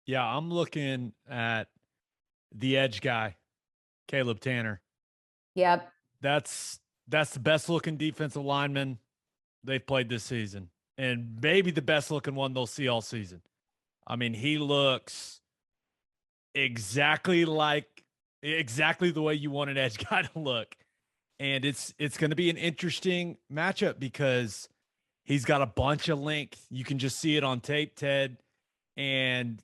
Speaker 1: Yeah, I'm looking at the edge guy, Caleb Tanner.
Speaker 4: Yep.
Speaker 1: That's the best looking defensive lineman they've played this season, and maybe the best looking one they'll see all season. I mean, he looks exactly the way you want an edge guy to look. And it's going to be an interesting matchup because he's got a bunch of length. You can just see it on tape, Ted. And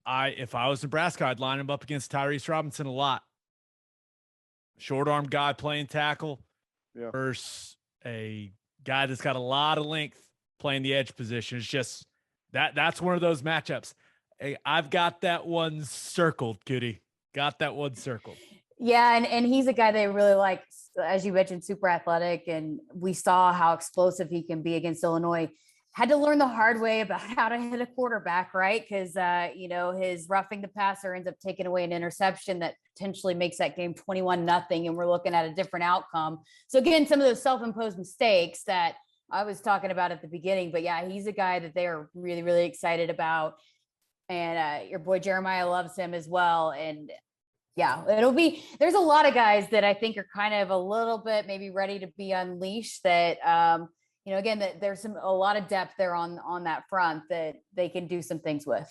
Speaker 1: if I was Nebraska, I'd line him up against Tyrese Robinson a lot. Short arm guy playing tackle versus a guy that's got a lot of length playing the edge position. It's just that's one of those matchups. Hey, I've got that one circled, Coody. Got that one circled.
Speaker 4: Yeah, and he's a guy they really like, as you mentioned, super athletic, and we saw how explosive he can be against Illinois. Had to learn the hard way about how to hit a quarterback, right? Because, his roughing the passer ends up taking away an interception that potentially makes that game 21-0, and we're looking at a different outcome. So again, some of those self-imposed mistakes that I was talking about at the beginning, but yeah, he's a guy that they are really, really excited about. And your boy Jeremiah loves him as well. And yeah, there's a lot of guys that I think are kind of a little bit maybe ready to be unleashed, that, again, that there's a lot of depth there on that front that they can do some things with.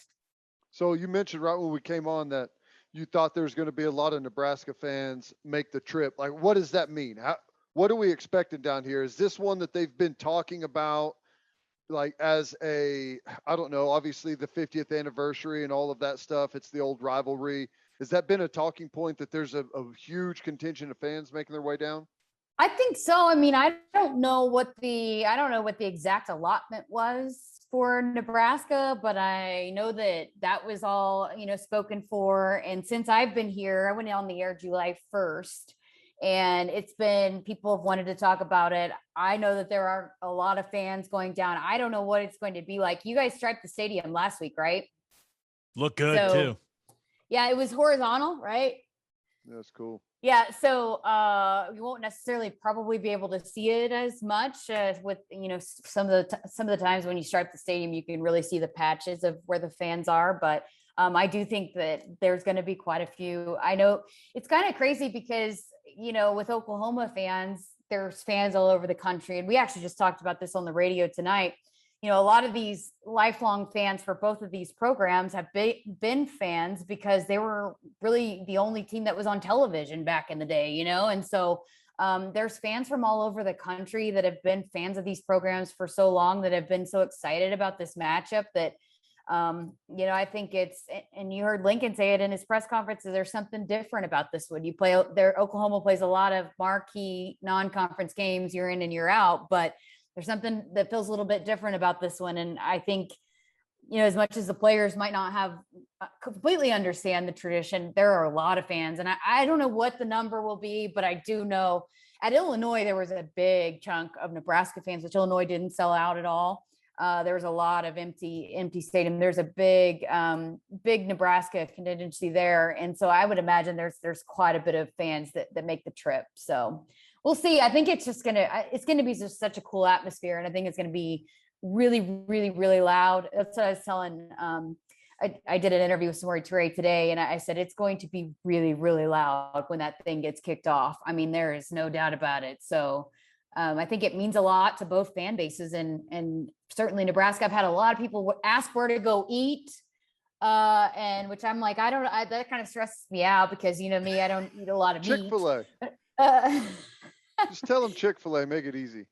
Speaker 2: So you mentioned right when we came on that you thought there's going to be a lot of Nebraska fans make the trip. Like, what does that mean? What are we expecting down here? Is this one that they've been talking about, like, as I don't know, obviously the 50th anniversary and all of that stuff, it's the old rivalry. Has that been a talking point that there's a huge contingent of fans making their way down?
Speaker 4: I think so. I mean, I don't know what the exact allotment was for Nebraska, but I know that was all, spoken for. And since I've been here, I went on the air July 1st. And people have wanted to talk about it. I know that there are a lot of fans going down. I don't know what it's going to be like. You guys striped the stadium last week, right?
Speaker 1: Look good too.
Speaker 4: Yeah, it was horizontal, right?
Speaker 2: That's cool.
Speaker 4: Yeah, so you won't necessarily probably be able to see it as much with some of the times when you stripe the stadium, you can really see the patches of where the fans are. But I do think that there's going to be quite a few. I know it's kind of crazy because with Oklahoma fans, there's fans all over the country. And we actually just talked about this on the radio tonight. A lot of these lifelong fans for both of these programs have been fans because they were really the only team that was on television back in the day, And so there's fans from all over the country that have been fans of these programs for so long, that have been so excited about this matchup that, I think and you heard Lincoln say it in his press conferences, there's something different about this one. Oklahoma plays a lot of marquee non-conference games year in and year out, but there's something that feels a little bit different about this one. And I think, as much as the players might not have completely understand the tradition, there are a lot of fans. And I don't know what the number will be, but I do know at Illinois, there was a big chunk of Nebraska fans, which Illinois didn't sell out at all. There was a lot of empty stadium. There's a big Nebraska contingency there. And so I would imagine there's quite a bit of fans that make the trip. So we'll see. I think it's going to be just such a cool atmosphere. And I think it's going to be really, really, really loud. That's what I was telling. I did an interview with Samori Toure today, and I said, it's going to be really, really loud when that thing gets kicked off. I mean, there is no doubt about it. So I think it means a lot to both fan bases, and certainly Nebraska. I've had a lot of people ask where to go eat. And which I'm like, that kind of stresses me out because me, I don't eat a lot of meat.
Speaker 2: Chick-fil-A. Just tell them Chick-fil-A, make it easy.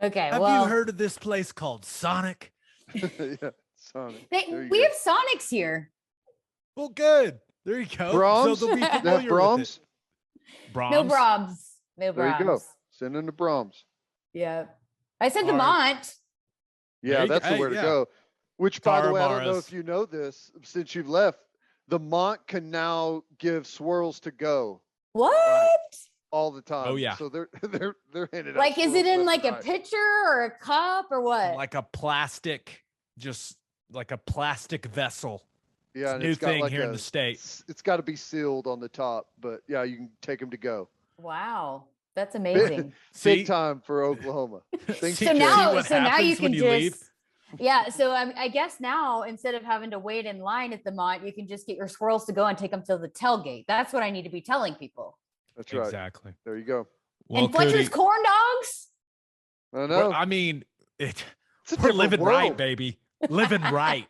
Speaker 4: Okay.
Speaker 1: Have you heard of this place called Sonic?
Speaker 2: Yeah, Sonic.
Speaker 4: We have Sonics here.
Speaker 1: Well, good. There you go.
Speaker 2: Brahms?
Speaker 1: So they'll be
Speaker 2: They have
Speaker 1: familiar
Speaker 2: Brahms?
Speaker 1: with it. Brahms?
Speaker 4: No Brahms. No Brahms.
Speaker 2: There you go. Send in the Brahms.
Speaker 4: Yeah. I said the
Speaker 1: All right.
Speaker 4: Mont.
Speaker 2: Yeah, that's the way to go. Which, by the way, I don't know if you know this since you've left. The Mont can now give swirls to go.
Speaker 4: What?
Speaker 2: All the time.
Speaker 1: Oh, yeah.
Speaker 2: So they're handing out
Speaker 4: Like, is it
Speaker 2: swirls
Speaker 4: in
Speaker 2: left
Speaker 4: like a
Speaker 2: and right.
Speaker 4: pitcher or a cup or what?
Speaker 1: Like a plastic, just like a plastic vessel.
Speaker 2: Yeah, and
Speaker 1: New
Speaker 2: it's got
Speaker 1: thing
Speaker 2: like
Speaker 1: here in the States.
Speaker 2: It's got to be sealed on the top, but yeah, you can take them to go.
Speaker 4: Wow. That's amazing.
Speaker 2: Big time for Oklahoma. Thanks
Speaker 1: See
Speaker 4: So
Speaker 2: to
Speaker 4: now,
Speaker 1: what
Speaker 4: so now you
Speaker 1: happens when
Speaker 4: can
Speaker 1: you leave?
Speaker 4: just, yeah. So I guess now instead of having to wait in line at the Mont, you can just get your swirls to go and take them to the tailgate. That's what I need to be telling people.
Speaker 2: That's right.
Speaker 1: Exactly.
Speaker 2: There you go.
Speaker 1: Well,
Speaker 4: And Fletcher's
Speaker 1: Coody,
Speaker 4: corn dogs.
Speaker 2: I know.
Speaker 1: I mean,
Speaker 2: It's a
Speaker 1: we're
Speaker 2: different
Speaker 1: living right,
Speaker 2: world.
Speaker 1: baby. Living right.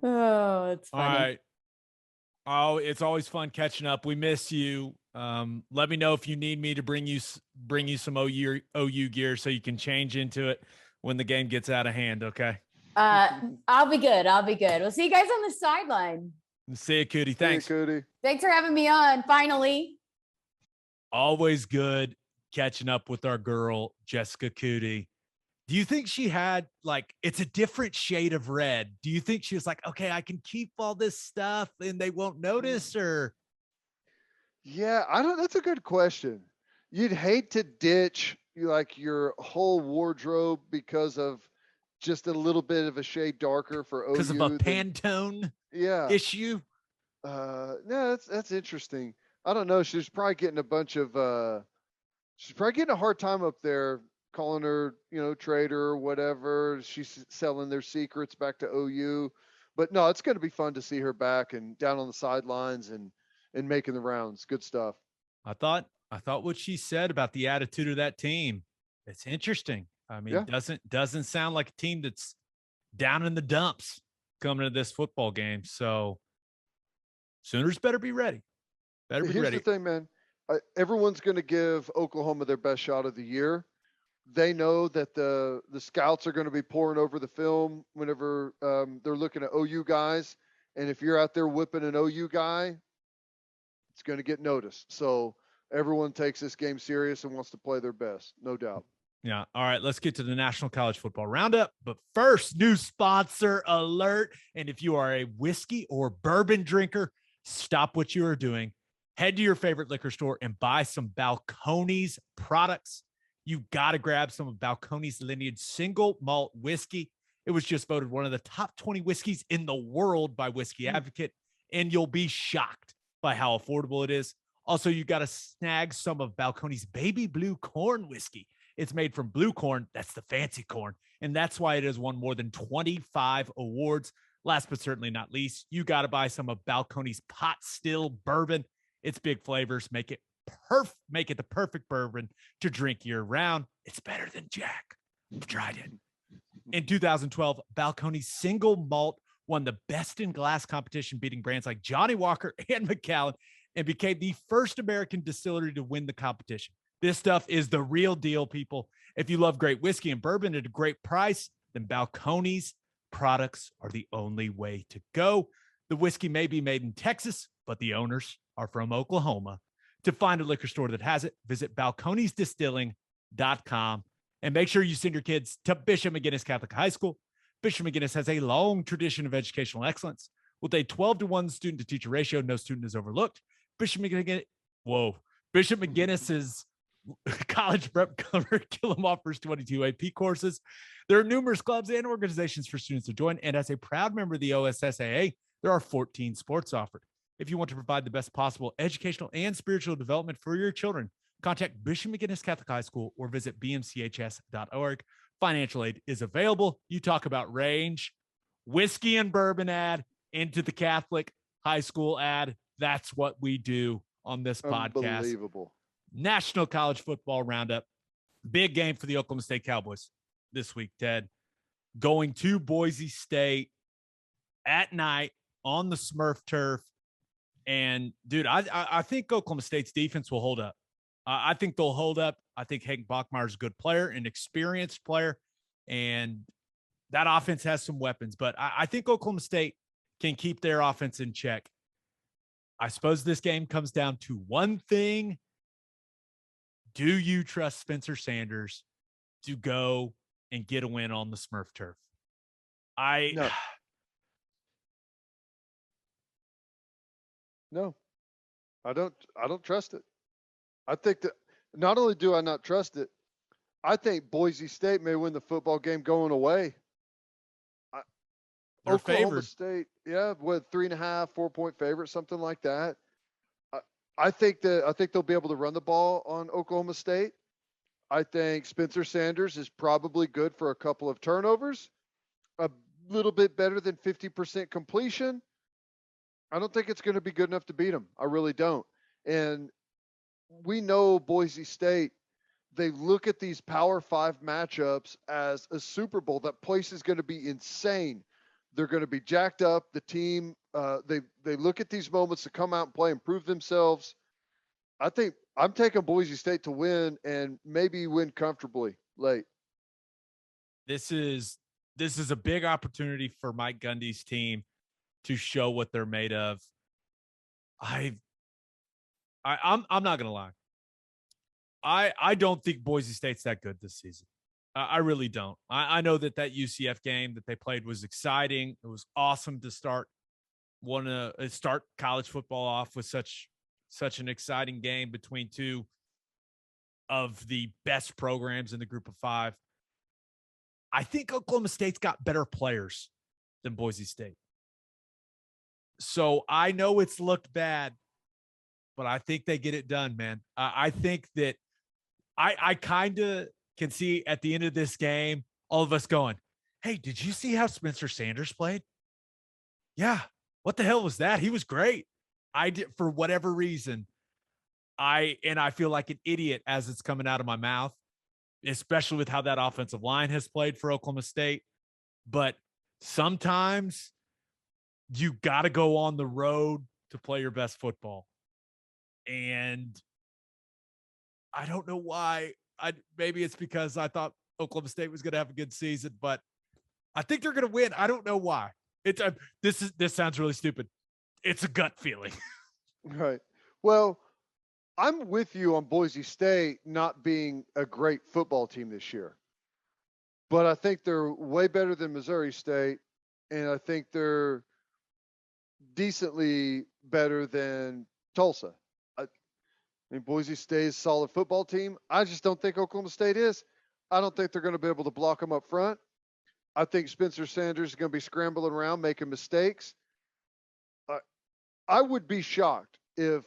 Speaker 4: Oh, it's
Speaker 1: All
Speaker 4: funny.
Speaker 1: right. Oh, it's always fun catching up. We miss you. Let me know if you need me to bring you some OU gear so you can change into it when the game gets out of hand. Okay.
Speaker 4: I'll be good. We'll see you guys on the sideline.
Speaker 1: See you, Coody. Thanks.
Speaker 2: Hey, Coody.
Speaker 4: Thanks for having me on. Finally.
Speaker 1: Always good catching up with our girl, Jessica Coody. Do you think she had it's a different shade of red? Do you think she was like, okay, I can keep all this stuff and they won't notice, or?
Speaker 2: Yeah, that's a good question. You'd hate to ditch your whole wardrobe because of just a little bit of a shade darker for OU.
Speaker 1: Because of a Pantone issue?
Speaker 2: No, that's interesting. I don't know. She's probably getting a hard time up there, calling her, traitor or whatever. She's selling their secrets back to OU. But no, it's going to be fun to see her back and down on the sidelines and making the rounds. Good stuff.
Speaker 1: I thought what she said about the attitude of that team, it's interesting. I mean, doesn't sound like a team that's down in the dumps coming to this football game. So Sooners better be ready.
Speaker 2: Here's the thing, man. Everyone's going to give Oklahoma their best shot of the year. They know that the scouts are going to be pouring over the film whenever they're looking at OU guys. And if you're out there whipping an OU guy, it's going to get noticed. So everyone takes this game serious and wants to play their best, no doubt.
Speaker 1: Yeah. All right. Let's get to the National College Football Roundup. But first, new sponsor alert. And if you are a whiskey or bourbon drinker, stop what you are doing. Head to your favorite liquor store and buy some Balcones products. You got to grab some of Balcones lineage single malt whiskey. It was just voted one of the top 20 whiskeys in the world by Whiskey Advocate, and you'll be shocked by how affordable it is. Also, you got to snag some of Balcones baby blue corn whiskey. It's made from blue corn. That's the fancy corn. And that's why it has won more than 25 awards. Last but certainly not least, you got to buy some of Balcones pot still bourbon. It's big flavors. Make it the perfect bourbon to drink year round. It's better than Jack. I've tried it. In 2012, Balcones single malt won the Best in Glass competition, beating brands like Johnny Walker and Macallan, and became the first American distillery to win the competition. This stuff is the real deal, people. If you love great whiskey and bourbon at a great price, then Balcones products are the only way to go. The whiskey may be made in Texas, but the owners are from Oklahoma. To find a liquor store that has it, visit balconesdistilling.com and make sure you send your kids to Bishop McGinnis Catholic High School. Bishop McGinnis has a long tradition of educational excellence. With a 12-to-1 student-to-teacher ratio, no student is overlooked. Bishop McGinnis's college prep curriculum offers 22 AP courses. There are numerous clubs and organizations for students to join, and as a proud member of the OSSAA, there are 14 sports offered. If you want to provide the best possible educational and spiritual development for your children, contact Bishop McGinnis Catholic High School or visit bmchs.org. Financial aid is available. You talk about range, whiskey and bourbon ad into the Catholic high school ad. That's what we do on this podcast.
Speaker 2: Unbelievable.
Speaker 1: National College Football Roundup. Big game for the Oklahoma State Cowboys this week, Ted. Going to Boise State at night on the Smurf turf. And, dude, I think Oklahoma State's defense will hold up. I think they'll hold up. I think Hank Bachmeier's a good player, an experienced player. And that offense has some weapons, but I think Oklahoma State can keep their offense in check. I suppose this game comes down to one thing. Do you trust Spencer Sanders to go and get a win on the Smurf turf?
Speaker 2: No, I don't trust it. I think that not only do I not trust it, I think Boise State may win the football game going away.
Speaker 1: They're
Speaker 2: Oklahoma
Speaker 1: favored.
Speaker 2: State, yeah, with 3.5, 4-point favorite, something like that. I think they'll be able to run the ball on Oklahoma State. I think Spencer Sanders is probably good for a couple of turnovers, a little bit better than 50% completion. I don't think it's going to be good enough to beat them. I really don't. And we know Boise State, they look at these Power 5 matchups as a Super Bowl. That place is going to be insane. They're going to be jacked up. The team, they look at these moments to come out and play and prove themselves. I think I'm taking Boise State to win and maybe win comfortably late.
Speaker 1: This is a big opportunity for Mike Gundy's team to show what they're made of. I'm not gonna lie. I don't think Boise State's that good this season. I really don't. I know that UCF game that they played was exciting. It was awesome to start college football off with such an exciting game between two of the best programs in the group of five. I think Oklahoma State's got better players than Boise State. So I know it's looked bad, but I think they get it done, man. I think that I kind of can see at the end of this game, all of us going, hey, did you see how Spencer Sanders played? Yeah. What the hell was that? He was great. I did, for whatever reason, I feel like an idiot as it's coming out of my mouth, especially with how that offensive line has played for Oklahoma State. But sometimes you got to go on the road to play your best football. And I don't know why. Maybe it's because I thought Oklahoma State was going to have a good season, but I think they're going to win. I don't know why. This sounds really stupid. It's a gut feeling.
Speaker 2: Right. Well, I'm with you on Boise State not being a great football team this year, but I think they're way better than Missouri State, and I think they're decently better than Tulsa. I mean, Boise State is a solid football team. I just don't think Oklahoma State is. I don't think they're going to be able to block them up front. I think Spencer Sanders is going to be scrambling around, making mistakes. I would be shocked if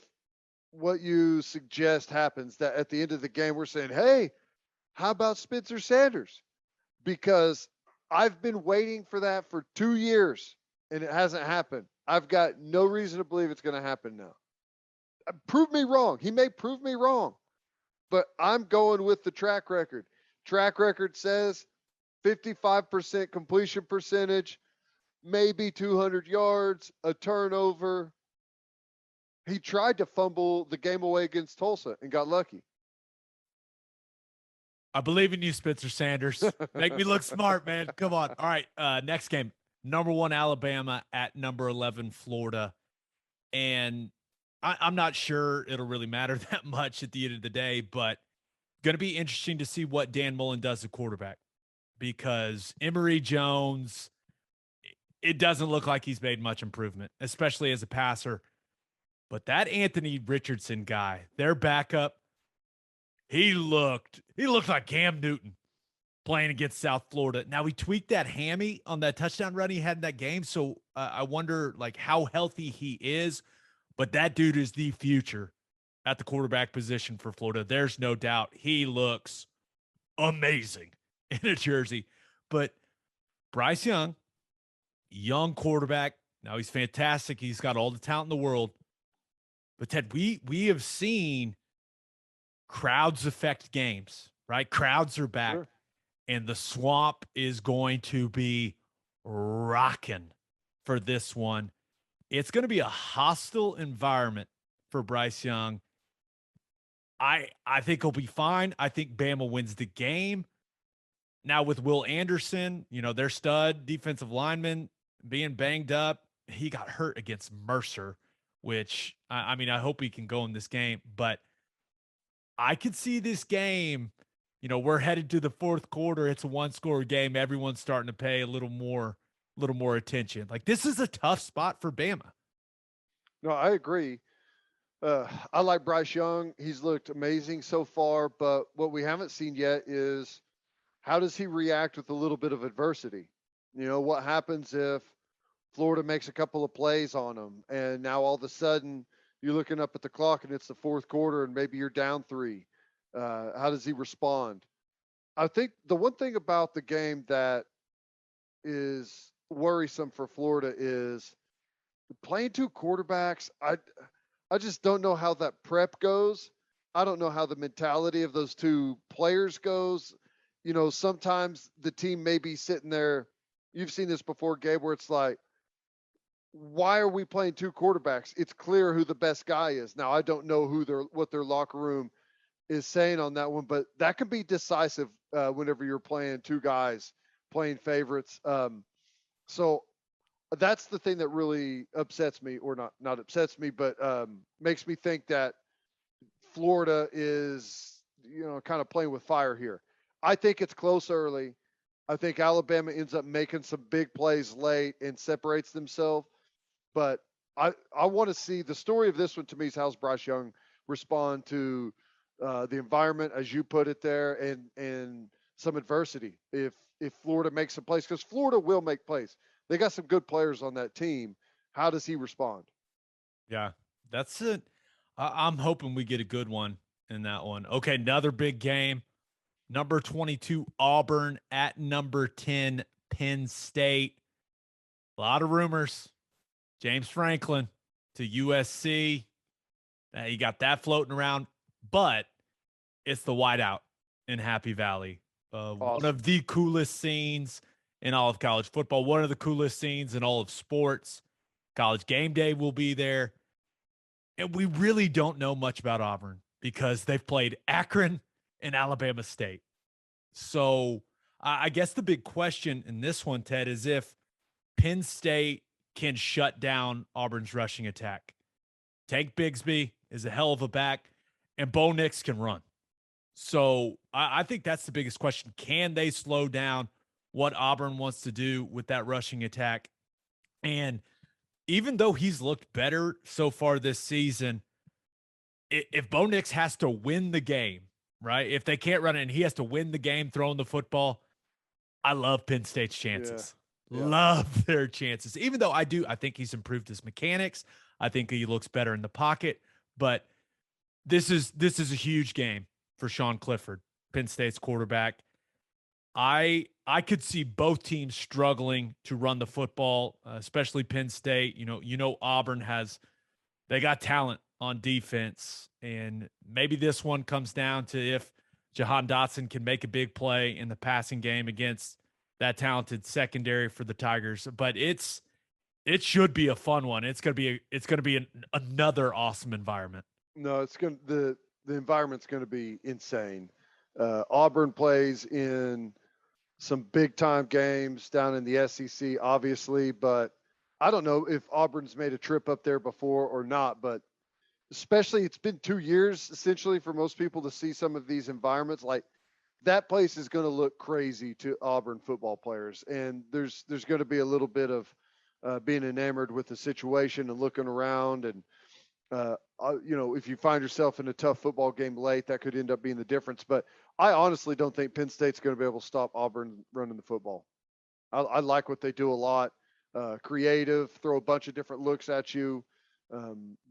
Speaker 2: what you suggest happens, that at the end of the game we're saying, hey, how about Spencer Sanders? Because I've been waiting for that for 2 years and it hasn't happened. I've got no reason to believe it's going to happen now. Prove me wrong. He may prove me wrong, but I'm going with the track record. Track record says 55% completion percentage, maybe 200 yards, a turnover. He tried to fumble the game away against Tulsa and got lucky.
Speaker 1: I believe in you, Spencer Sanders. Make me look smart, man. Come on. All right. Next game, number 1 Alabama at number 11 Florida. And I'm not sure it'll really matter that much at the end of the day, but going to be interesting to see what Dan Mullen does at quarterback, because Emory Jones, it doesn't look like he's made much improvement, especially as a passer. But that Anthony Richardson guy, their backup, he looked like Cam Newton playing against South Florida. Now, he tweaked that hammy on that touchdown run he had in that game, so I wonder like how healthy he is. But that dude is the future at the quarterback position for Florida. There's no doubt. He looks amazing in a jersey. But Bryce Young quarterback. Now he's fantastic. He's got all the talent in the world. But Ted, we have seen crowds affect games, right? Crowds are back.
Speaker 2: Sure.
Speaker 1: And the Swamp is going to be rocking for this one. It's going to be a hostile environment for Bryce Young. I think he'll be fine. I think Bama wins the game. Now with Will Anderson, their stud defensive lineman being banged up, he got hurt against Mercer, which I mean, I hope he can go in this game, but I could see this game, we're headed to the fourth quarter. It's a 1-score game. Everyone's starting to pay a little more attention. Like, this is a tough spot for Bama.
Speaker 2: No, I agree. I like Bryce Young. He's looked amazing so far, but what we haven't seen yet is how does he react with a little bit of adversity? What happens if Florida makes a couple of plays on him and now all of a sudden you're looking up at the clock and it's the fourth quarter and maybe you're down 3. How does he respond? I think the one thing about the game that is worrisome for Florida is playing 2 quarterbacks. I just don't know how that prep goes. I don't know how the mentality of those 2 players goes. Sometimes the team may be sitting there. You've seen this before, Gabe, where it's like, why are we playing 2 quarterbacks? It's clear who the best guy is. Now, I don't know what their locker room is saying on that one, but that can be decisive whenever you're playing 2 guys playing favorites. So that's the thing that really upsets me, or not upsets me, but makes me think that Florida is, kind of playing with fire here. I think it's close early. I think Alabama ends up making some big plays late and separates themselves. But I want to see the story of this one. To me, is how's Bryce Young respond to the environment, as you put it there, and some adversity. If Florida makes some plays, because Florida will make plays. They got some good players on that team. How does he respond?
Speaker 1: Yeah, that's it. I'm hoping we get a good one in that one. Okay, another big game. Number 22, Auburn at number 10, Penn State. A lot of rumors. James Franklin to USC. You got that floating around, but it's the whiteout in Happy Valley.
Speaker 2: Awesome.
Speaker 1: One of the coolest scenes in all of college football, one of the coolest scenes in all of sports. College game day will be there. And we really don't know much about Auburn because they've played Akron and Alabama State. So I guess the big question in this one, Ted, is if Penn State can shut down Auburn's rushing attack. Tank Bigsby is a hell of a back, and Bo Nix can run. So I think that's the biggest question. Can they slow down what Auburn wants to do with that rushing attack? And even though he's looked better so far this season, if Bo Nix has to win the game, right? If they can't run it and he has to win the game throwing the football, I love Penn State's chances. Yeah. Love their chances. Even though I think he's improved his mechanics. I think he looks better in the pocket. But this is a huge game for Sean Clifford, Penn State's quarterback. I could see both teams struggling to run the football, especially Penn State. Auburn they got talent on defense, and maybe this one comes down to if Jahan Dotson can make a big play in the passing game against that talented secondary for the Tigers. But it should be a fun one. It's gonna be another awesome environment.
Speaker 2: No, the environment's gonna be insane. Auburn plays in some big time games down in the SEC, obviously, but I don't know if Auburn's made a trip up there before or not, but especially it's been 2 years essentially for most people to see some of these environments. Like, that place is going to look crazy to Auburn football players. And there's going to be a little bit of being enamored with the situation and looking around. And, if you find yourself in a tough football game late, that could end up being the difference. But I honestly don't think Penn State's going to be able to stop Auburn running the football. I like what they do a lot. Creative, throw a bunch of different looks at you.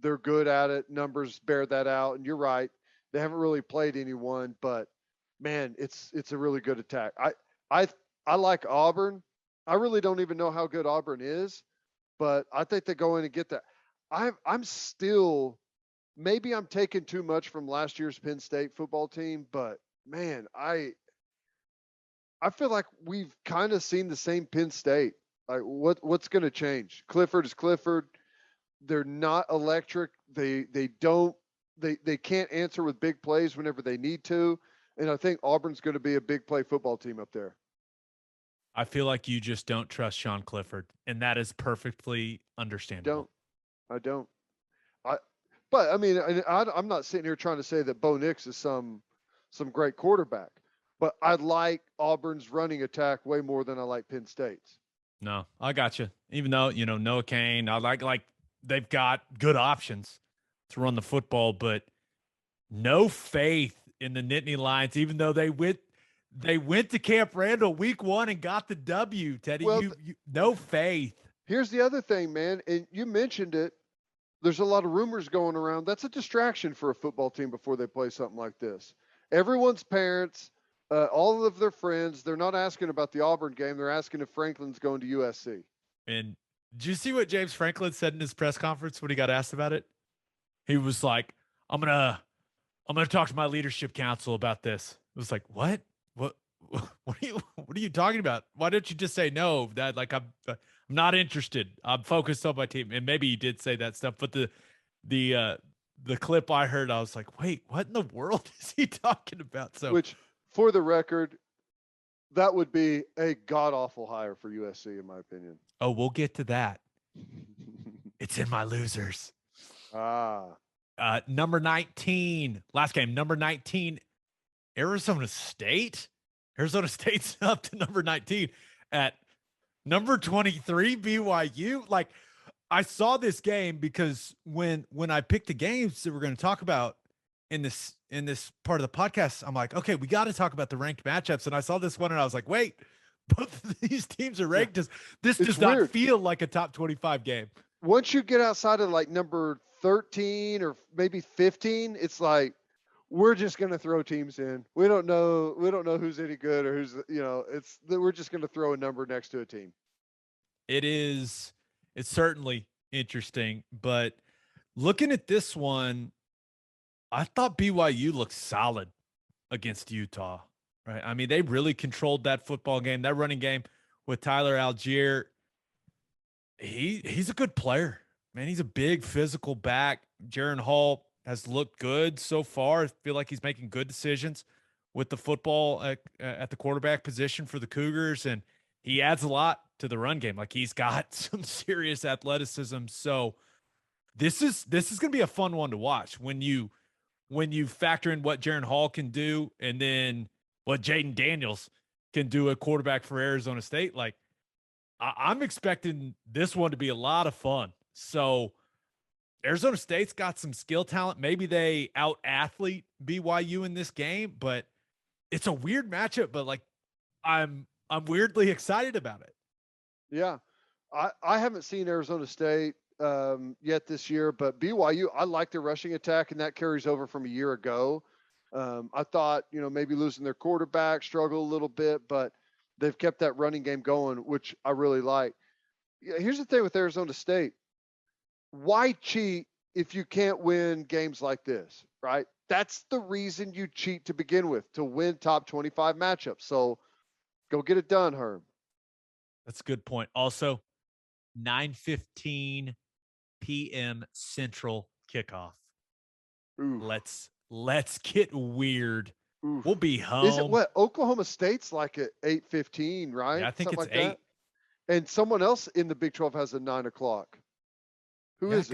Speaker 2: They're good at it. Numbers bear that out. And you're right. They haven't really played anyone, but man, it's a really good attack. I like Auburn. I really don't even know how good Auburn is, but I think they go in and get that. I'm still, maybe I'm taking too much from last year's Penn State football team, but man, I feel like we've kind of seen the same Penn State. Like, what's going to change? Clifford is Clifford. They're not electric. They can't answer with big plays whenever they need to. And I think Auburn's going to be a big play football team up there.
Speaker 1: I feel like you just don't trust Sean Clifford, and that is perfectly understandable.
Speaker 2: I don't. But I mean, I'm not sitting here trying to say that Bo Nix is some great quarterback, but I like Auburn's running attack way more than I like Penn State's.
Speaker 1: No, I got you. Even though, Noah Cain, I like they've got good options to run the football, but no faith in the Nittany Lions, even though they went to Camp Randall week 1 and got the W, Teddy.
Speaker 2: Well,
Speaker 1: no faith.
Speaker 2: Here's the other thing, man, and you mentioned it. There's a lot of rumors going around. That's a distraction for a football team before they play something like this. Everyone's parents, all of their friends, they're not asking about the Auburn game. They're asking if Franklin's going to USC.
Speaker 1: And did you see what James Franklin said in his press conference when he got asked about it? He was like, I'm gonna talk to my leadership council about this. It was like, what are you talking about? Why don't you just say no? That like I'm not interested. I'm focused on my team. And maybe he did say that stuff, but the clip I heard, I was like, wait, what in the world is he talking about? So,
Speaker 2: which, for the record, that would be a god awful hire for USC, in my opinion.
Speaker 1: Oh, we'll get to that. It's in my losers. Number 19, last game, number 19, Arizona State. Arizona State's up to number 19 at number 23, BYU. Like, I saw this game because when I picked the games that we're going to talk about in this part of the podcast, I'm like, okay, we got to talk about the ranked matchups. And I saw this one and I was like, wait, both of these teams are ranked. This does not feel like a top 25 game.
Speaker 2: Once you get outside of like number 13 or maybe 15, it's like, we're just going to throw teams in. We don't know who's any good or who's, we're just going to throw a number next to a team.
Speaker 1: It's certainly interesting, but looking at this one, I thought BYU looked solid against Utah, right? I mean, they really controlled that football game, that running game with Tyler Algier. He's a good player, man. He's a big physical back. Jaron Hall has looked good so far. I feel like he's making good decisions with the football at the quarterback position for the Cougars, and he adds a lot to the run game. Like, he's got some serious athleticism. So this is going to be a fun one to watch when you factor in what Jaron Hall can do and then what Jaden Daniels can do at quarterback for Arizona State. Like, I'm expecting this one to be a lot of fun. So Arizona State's got some skill talent. Maybe they out-athlete BYU in this game, but it's a weird matchup, but like I'm weirdly excited about it.
Speaker 2: Yeah. I haven't seen Arizona State yet this year, but BYU, I like their rushing attack, and that carries over from a year ago. I thought, maybe losing their quarterback, struggle a little bit, but they've kept that running game going, which I really like. Yeah, here's the thing with Arizona State. Why cheat if you can't win games like this, right? That's the reason you cheat to begin with, to win top 25 matchups. So go get it done, Herm.
Speaker 1: That's a good point. Also, 9:15 p.m. Central kickoff.
Speaker 2: Ooh.
Speaker 1: Let's get weird.
Speaker 2: Oof.
Speaker 1: We'll be home.
Speaker 2: Is it what? Oklahoma State's like at 8:15, right?
Speaker 1: Yeah, I think
Speaker 2: something
Speaker 1: it's
Speaker 2: like
Speaker 1: 8.
Speaker 2: That? And someone else in the Big 12 has a 9 o'clock. Who is it?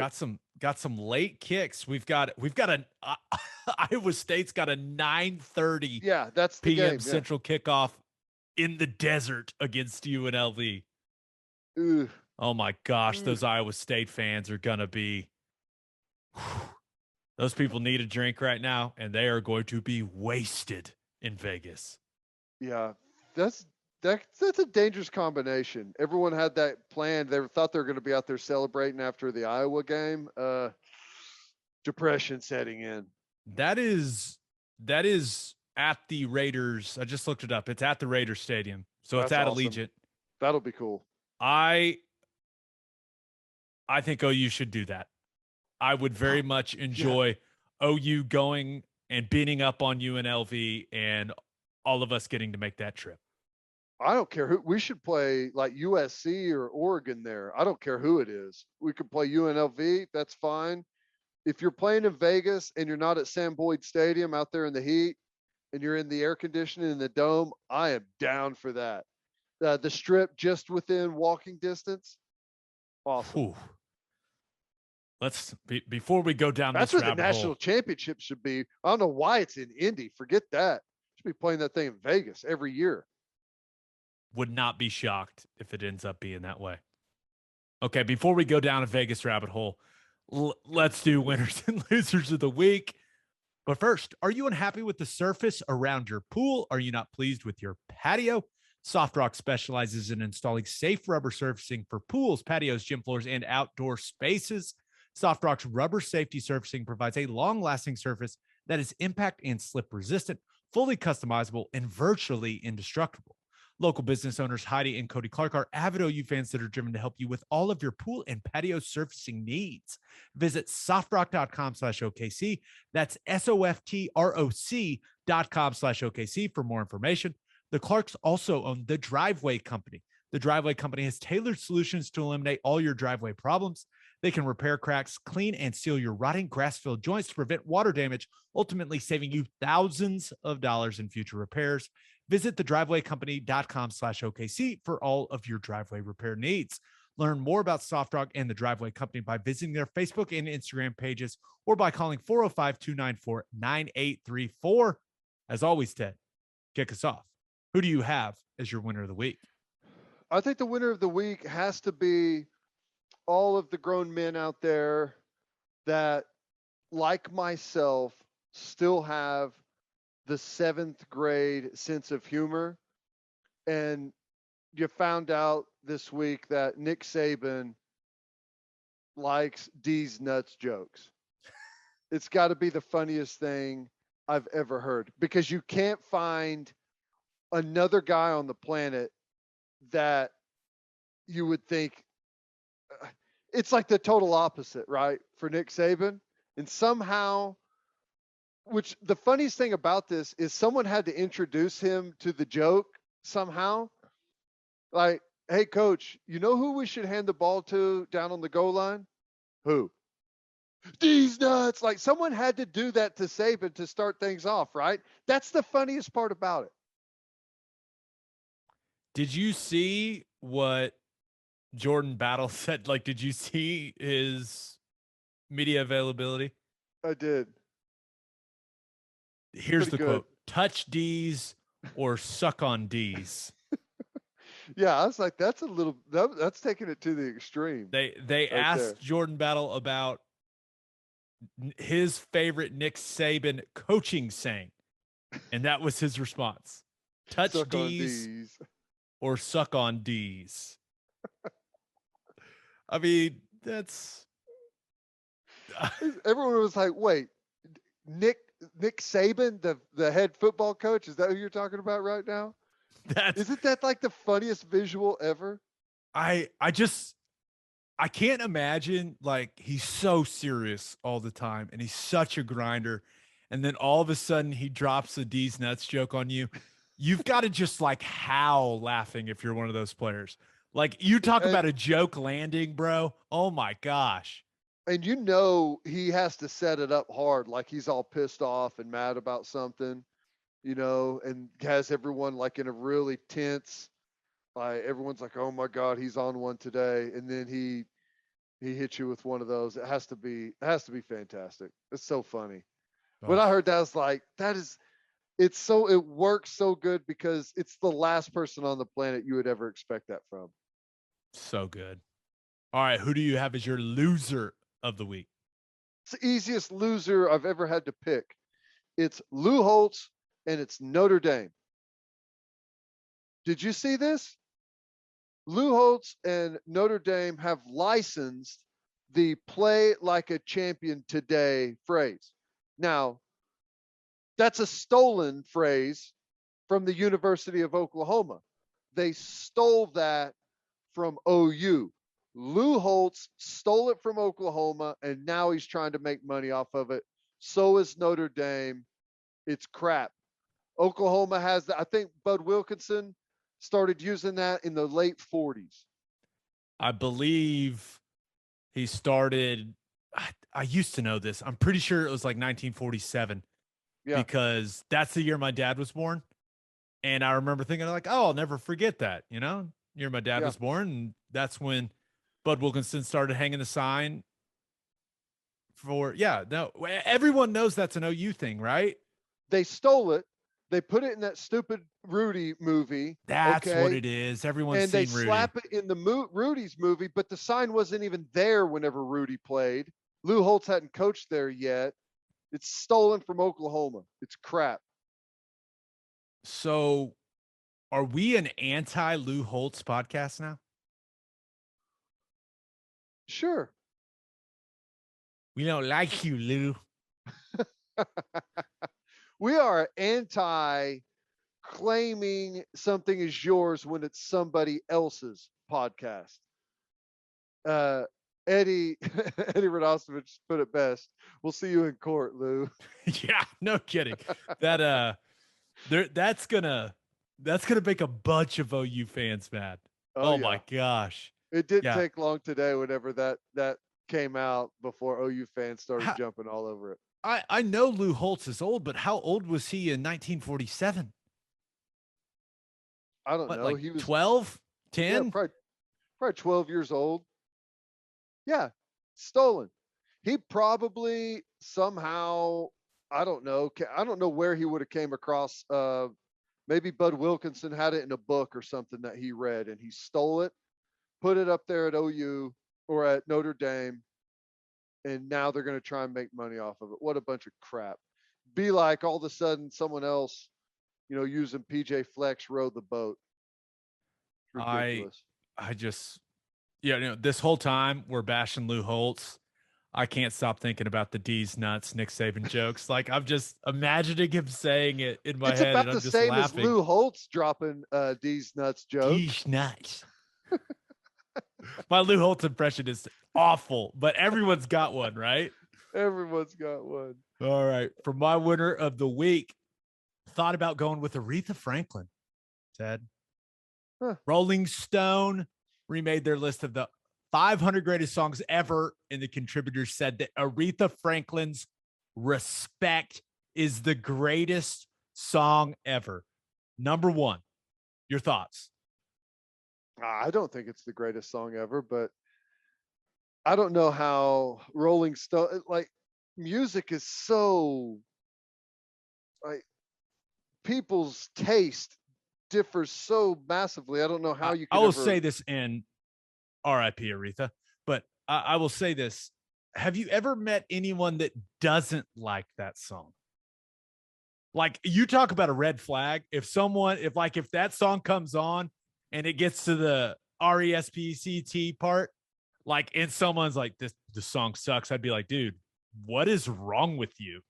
Speaker 1: Got some late kicks. We've got an Iowa State's got a 9:30
Speaker 2: that's the
Speaker 1: p.m.
Speaker 2: game,
Speaker 1: Central kickoff in the desert against UNLV.
Speaker 2: Ooh.
Speaker 1: Oh my gosh, those Iowa State fans are gonna be. Those people need a drink right now, and they are going to be wasted in Vegas.
Speaker 2: Yeah, that's a dangerous combination. Everyone had that planned. They thought they were going to be out there celebrating after the Iowa game. Depression setting in.
Speaker 1: That is at the Raiders. I just looked it up. It's at the Raiders Stadium, so
Speaker 2: That's
Speaker 1: it's at
Speaker 2: awesome.
Speaker 1: Allegiant.
Speaker 2: That'll be cool.
Speaker 1: I think OU should do that. I would very much enjoy OU going and beating up on UNLV and all of us getting to make that trip.
Speaker 2: I don't care who. We should play like USC or Oregon there. I don't care who it is. We could play UNLV. That's fine. If you're playing in Vegas and you're not at Sam Boyd Stadium out there in the heat and you're in the air conditioning in the dome, I am down for that. the strip just within walking distance. Awesome.
Speaker 1: Ooh. Before we go down
Speaker 2: That's
Speaker 1: this
Speaker 2: where the
Speaker 1: rabbit
Speaker 2: national
Speaker 1: hole,
Speaker 2: championship should be. I don't know why it's in Indy. Forget that. Should be playing that thing in Vegas every year.
Speaker 1: would not be shocked if it ends up being that way. Okay, before we go down a Vegas rabbit hole, let's do winners and losers of the week. But first, are you unhappy with the surface around your pool? Are you not pleased with your patio? Soft Rock specializes in installing safe rubber surfacing for pools, patios, gym floors, and outdoor spaces. Soft Rock's rubber safety surfacing provides a long-lasting surface that is impact and slip resistant, fully customizable, and virtually indestructible. Local business owners Heidi and Cody Clark are avid OU fans that are driven to help you with all of your pool and patio surfacing needs. Visit softrock.com/OKC. That's SOFTROC.com/OKC for more information. The Clarks also own The Driveway Company. The Driveway Company has tailored solutions to eliminate all your driveway problems. They can repair cracks, clean and seal your rotting grass-filled joints to prevent water damage, ultimately saving you thousands of dollars in future repairs. Visit thedrivewaycompany.com/OKC for all of your driveway repair needs. Learn more about Soft Rock and the Driveway Company by visiting their Facebook and Instagram pages or by calling 405-294-9834. As always, Ted, kick us off. Who do you have as your winner of the week?
Speaker 2: I think the winner of the week has to be all of the grown men out there that, like myself, still have the 7th grade sense of humor. And you found out this week that Nick Saban likes Deez Nuts jokes. It's got to be the funniest thing I've ever heard, because you can't find another guy on the planet that you would think it's like the total opposite, right? For Nick Saban. And somehow, which the funniest thing about this is someone had to introduce him to the joke somehow. Like, hey, coach, you know who we should hand the ball to down on the goal line? Who? Deez Nuts. Like, someone had to do that to Saban to start things off, right? That's the funniest part about it.
Speaker 1: Did you see what Jordan Battle said? Like, did you see his media availability?
Speaker 2: I did.
Speaker 1: Here's
Speaker 2: Pretty
Speaker 1: the
Speaker 2: good.
Speaker 1: quote: touch D's or suck on D's.
Speaker 2: Yeah, I was like, that's that's taking it to the extreme.
Speaker 1: They
Speaker 2: right
Speaker 1: asked
Speaker 2: there.
Speaker 1: Jordan Battle about his favorite Nick Saban coaching saying, and that was his response: touch
Speaker 2: Suck on
Speaker 1: D's
Speaker 2: D's.
Speaker 1: or suck on D's. I mean, that's
Speaker 2: Everyone was like, wait, Nick Saban, the head football coach, is that who you're talking about right now? Isn't that like the funniest visual ever?
Speaker 1: I can't imagine, like, he's so serious all the time and he's such a grinder, and then all of a sudden he drops a D's Nuts joke on you. You've got to just like howl laughing if you're one of those players. Like, you talk about a joke landing, bro. Oh my gosh.
Speaker 2: And you know he has to set it up hard, like he's all pissed off and mad about something, you know, and has everyone like in a really tense, like everyone's like, oh my God, he's on one today. And then he hits you with one of those. It has to be fantastic. It's so funny.
Speaker 1: Oh.
Speaker 2: When I heard that, I was like, it works so good because it's the last person on the planet you would ever expect that from.
Speaker 1: So good. All right. Who do you have as your loser of the week?
Speaker 2: It's the easiest loser I've ever had to pick. It's Lou Holtz and it's Notre Dame. Did you see this? Lou Holtz and Notre Dame have licensed the play like a champion today phrase. Now, that's a stolen phrase from the University of Oklahoma. They stole that from OU. Lou Holtz stole it from Oklahoma, and now he's trying to make money off of it. So is Notre Dame. It's crap. Oklahoma has that. I think Bud Wilkinson started using that in the late 40s.
Speaker 1: I believe he started, I used to know this. I'm pretty sure it was like 1947.
Speaker 2: Yeah.
Speaker 1: Because that's the year my dad was born. And I remember thinking like, oh, I'll never forget that. You know, year my dad
Speaker 2: Yeah.
Speaker 1: was born, and that's when Bud Wilkinson started hanging the sign for, everyone knows that's an OU thing, right?
Speaker 2: They stole it. They put it in that stupid Rudy movie.
Speaker 1: That's
Speaker 2: okay?
Speaker 1: what it is. Everyone's
Speaker 2: And they
Speaker 1: seen Rudy.
Speaker 2: slap it in the Rudy's movie, but the sign wasn't even there whenever Rudy played. Lou Holtz hadn't coached there yet. It's stolen from Oklahoma. It's crap.
Speaker 1: So are we an anti-Lou Holtz podcast now?
Speaker 2: Sure.
Speaker 1: We don't like you, Lou.
Speaker 2: We are anti claiming something is yours when it's somebody else's podcast. Eddie Radostovich put it best. We'll see you in court, Lou.
Speaker 1: Yeah, no kidding. That's gonna make a bunch of OU fans mad. Oh
Speaker 2: yeah.
Speaker 1: my gosh.
Speaker 2: It didn't take long today whenever that came out before OU fans started jumping all over it.
Speaker 1: I know Lou Holtz is old, but how old was he in 1947?
Speaker 2: I don't know.
Speaker 1: Like
Speaker 2: He was
Speaker 1: 12, 10?
Speaker 2: Yeah, probably 12 years old. Yeah, stolen. He probably somehow, I don't know where he would have came across. Maybe Bud Wilkinson had it in a book or something that he read, and he stole it, put it up there at OU or at Notre Dame, and now they're going to try and make money off of it. What a bunch of crap. Be like all of a sudden someone else, using PJ Flex rowed the boat. Ridiculous.
Speaker 1: I just, this whole time we're bashing Lou Holtz. I can't stop thinking about the Deez Nuts, Nick Saban jokes. Like, I'm just imagining him saying it in my head.
Speaker 2: It's about
Speaker 1: and I'm
Speaker 2: the
Speaker 1: just
Speaker 2: same
Speaker 1: laughing.
Speaker 2: as Lou Holtz dropping Deez Nuts jokes.
Speaker 1: Deez Nuts. My Lou Holtz impression is awful, but everyone's got one, right?
Speaker 2: Everyone's got one.
Speaker 1: All right. For my winner of the week, thought about going with Aretha Franklin. Ted. Rolling Stone remade their list of the 500 greatest songs ever, and the contributors said that Aretha Franklin's Respect is the greatest song ever. Number one. Your thoughts?
Speaker 2: I don't think it's the greatest song ever, but I don't know how Rolling Stone, like, music is so, like, people's taste differs so massively. I don't know how you can
Speaker 1: I will say this in RIP Aretha, but I will say this. Have you ever met anyone that doesn't like that song? Like, you talk about a red flag. If that song comes on and it gets to the RESPCT part, like, and someone's like, the song sucks, I'd be like, dude, what is wrong with you?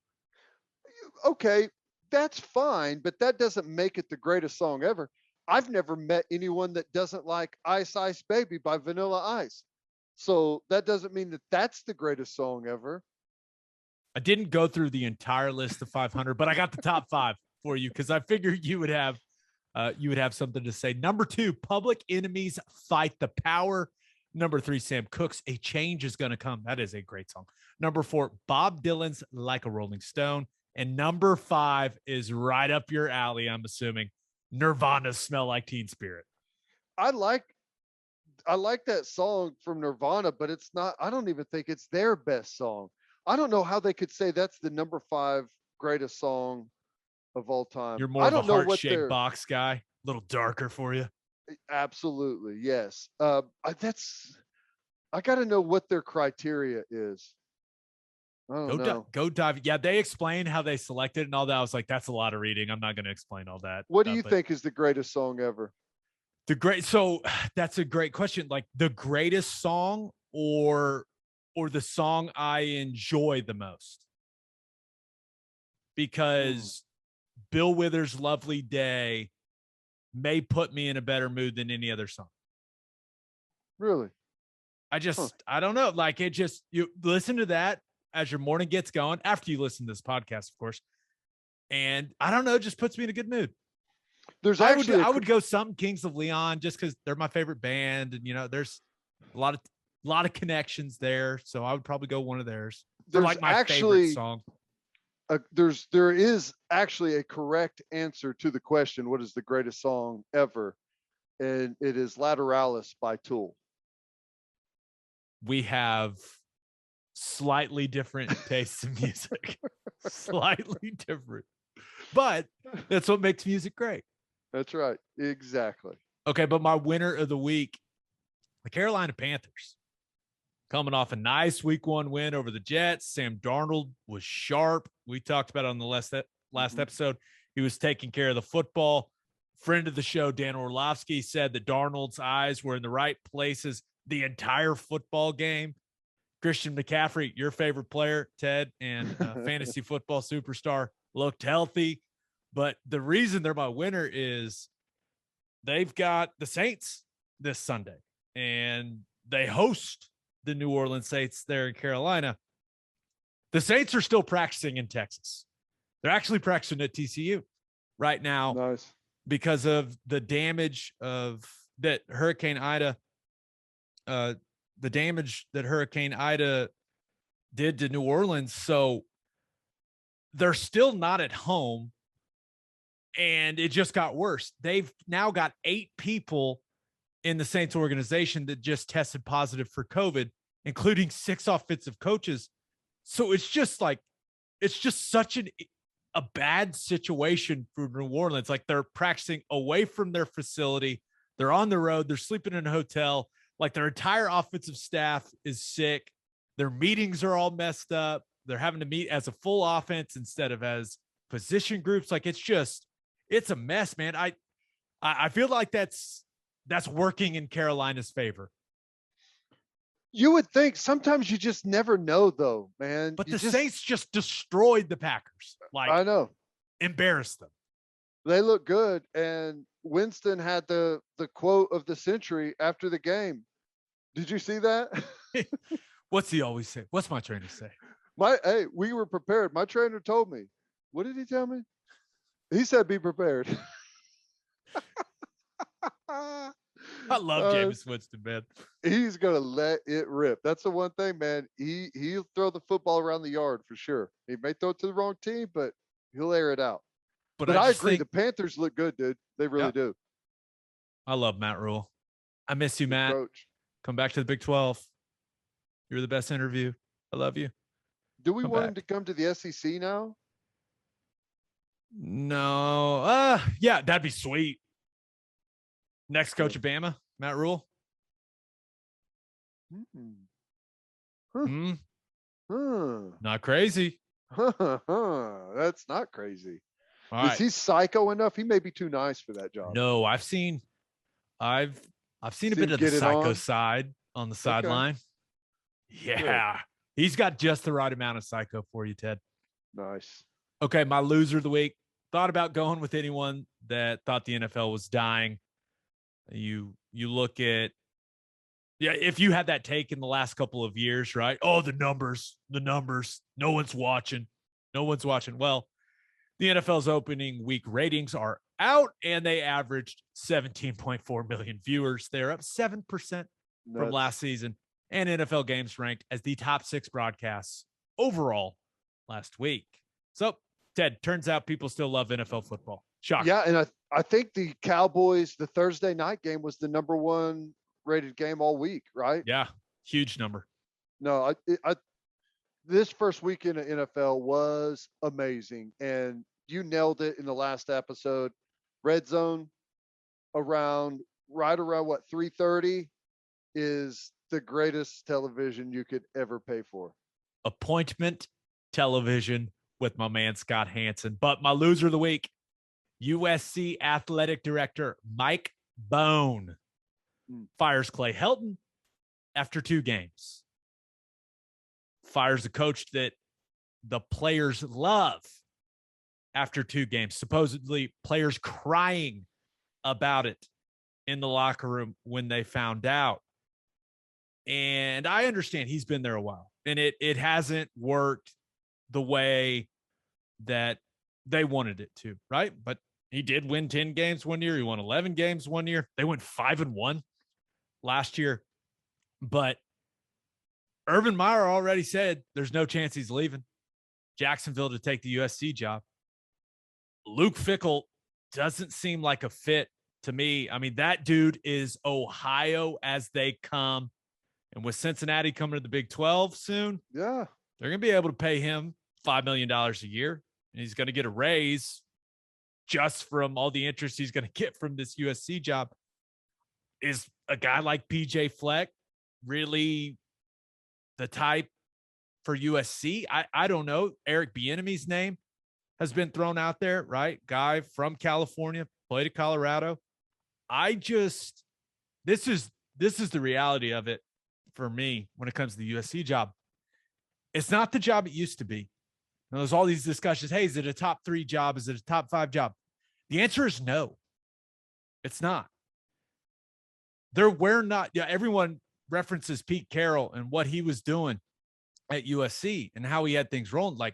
Speaker 2: Okay, that's fine, but that doesn't make it the greatest song ever. I've never met anyone that doesn't like Ice Ice Baby by Vanilla Ice. So that doesn't mean that that's the greatest song ever.
Speaker 1: I didn't go through the entire list of 500, but I got the top 5 for you because I figured you would have something to say. Number 2, Public Enemy's Fight the Power. Number 3, Sam Cooke's A Change Is Gonna Come. That is a great song. Number 4, Bob Dylan's Like a Rolling Stone. And number 5 is right up your alley, I'm assuming, Nirvana's Smell Like Teen Spirit.
Speaker 2: I like that song from Nirvana, but it's not, I don't even think it's their best song. I don't know how they could say that's the number 5 greatest song of all time.
Speaker 1: You're more of a heart-shaped box guy, a little darker for you.
Speaker 2: Absolutely, yes. I got to know what their criteria is. I don't know.
Speaker 1: Go dive. Yeah, they explain how they selected and all that. I was like, that's a lot of reading. I'm not going to explain all that.
Speaker 2: What do you think is the greatest song ever?
Speaker 1: So that's a great question. Like, the greatest song or the song I enjoy the most? Because Bill Withers' Lovely Day may put me in a better mood than any other song.
Speaker 2: Really?
Speaker 1: I don't know. Like, you listen to that as your morning gets going, after you listen to this podcast, of course. And I don't know, it just puts me in a good mood. I would go some Kings of Leon just because they're my favorite band. And, there's a lot of connections there. So I would probably go one of theirs. They're like my favorite song.
Speaker 2: there is actually a correct answer to the question, what is the greatest song ever? And it is Lateralis by Tool.
Speaker 1: We have slightly different tastes in music. Slightly different. But that's what makes music great.
Speaker 2: That's right. Exactly.
Speaker 1: Okay, but my winner of the week, the Carolina Panthers, coming off a nice week 1 win over the Jets. Sam Darnold was sharp. We talked about it on the last episode. He was taking care of the football. Friend of the show, Dan Orlovsky, said that Darnold's eyes were in the right places the entire football game. Christian McCaffrey, your favorite player, Ted, and fantasy football superstar, looked healthy. But the reason they're my winner is they've got the Saints this Sunday, and they host the New Orleans Saints there in Carolina. The Saints are still practicing in Texas. They're actually practicing at TCU right now.
Speaker 2: Nice.
Speaker 1: Because of the damage of that Hurricane Ida, did to New Orleans. So they're still not at home, and it just got worse. They've now got 8 people in the Saints organization that just tested positive for COVID, including 6 offensive coaches. So it's just such a bad situation for New Orleans. Like, they're practicing away from their facility. They're on the road. They're sleeping in a hotel. Like, their entire offensive staff is sick. Their meetings are all messed up. They're having to meet as a full offense instead of as position groups. Like, it's a mess, man. I feel like that's working in Carolina's favor.
Speaker 2: You would think. Sometimes you just never know, though, man.
Speaker 1: But Saints just destroyed the Packers. Like,
Speaker 2: I know.
Speaker 1: Embarrassed them.
Speaker 2: They look good. And Winston had the quote of the century after the game. Did you see that?
Speaker 1: What's he always say? What's my trainer say?
Speaker 2: Hey, we were prepared. My trainer told me. What did he tell me? He said, be prepared.
Speaker 1: I love Jameis Winston, man.
Speaker 2: He's going to let it rip. That's the one thing, man. He'll throw the football around the yard for sure. He may throw it to the wrong team, but he'll air it out. But I agree. The Panthers look good, dude. They really do.
Speaker 1: I love Matt Rule. I miss you, Matt. Coach. Come back to the Big 12. You're the best interview. I love you.
Speaker 2: Do we want him to come to the SEC now?
Speaker 1: No. Yeah, that'd be sweet. Next coach of Bama, Matt Rule. Not crazy.
Speaker 2: That's not crazy.
Speaker 1: All right.
Speaker 2: Is he psycho enough? He may be too nice for that job.
Speaker 1: No, I've seen a bit of the psycho side on the sideline. Yeah. Good. He's got just the right amount of psycho for you, Ted.
Speaker 2: Nice.
Speaker 1: Okay, my loser of the week. Thought about going with anyone that thought the NFL was dying. You look at, if you had that take in the last couple of years, right? Oh, the numbers, no one's watching. Well, the NFL's opening week ratings are out, and they averaged 17.4 million viewers. They're up 7% from last season, and NFL games ranked as the top 6 broadcasts overall last week. So, Ted, turns out people still love NFL football. Shocker.
Speaker 2: Yeah, and I think the Cowboys, the Thursday night game was the number 1 rated game all week, right?
Speaker 1: Yeah, huge number.
Speaker 2: No, this first week in the NFL was amazing, and you nailed it in the last episode. Red Zone right around what 3:30 is the greatest television you could ever pay for.
Speaker 1: Appointment television with my man Scott Hansen. But my loser of the week, USC athletic director Mike Bohn fires Clay Helton after 2 games. Fires a coach that the players love after 2 games. Supposedly players crying about it in the locker room when they found out. And I understand he's been there a while, and it hasn't worked the way that they wanted it to, right? But he did win 10 games one year. He won 11 games one year. They went 5-1 last year. But Urban Meyer already said there's no chance he's leaving. Jacksonville to take the USC job. Luke Fickell doesn't seem like a fit to me. I mean, that dude is Ohio as they come. And with Cincinnati coming to the Big 12 soon,
Speaker 2: Yeah,
Speaker 1: they're going to be able to pay him $5 million a year. And he's going to get a raise just from all the interest he's going to get from this USC job. Is a guy like PJ Fleck really the type for USC? I don't know. Eric Bieniemy's name has been thrown out there, right? Guy from California, played at Colorado. This is the reality of it for me when it comes to the USC job. It's not the job it used to be. There's all these discussions. Hey, is it a top 3 job? Is it a top 5 job? The answer is no. It's not. We're not. Yeah, everyone references Pete Carroll and what he was doing at USC and how he had things rolling. Like,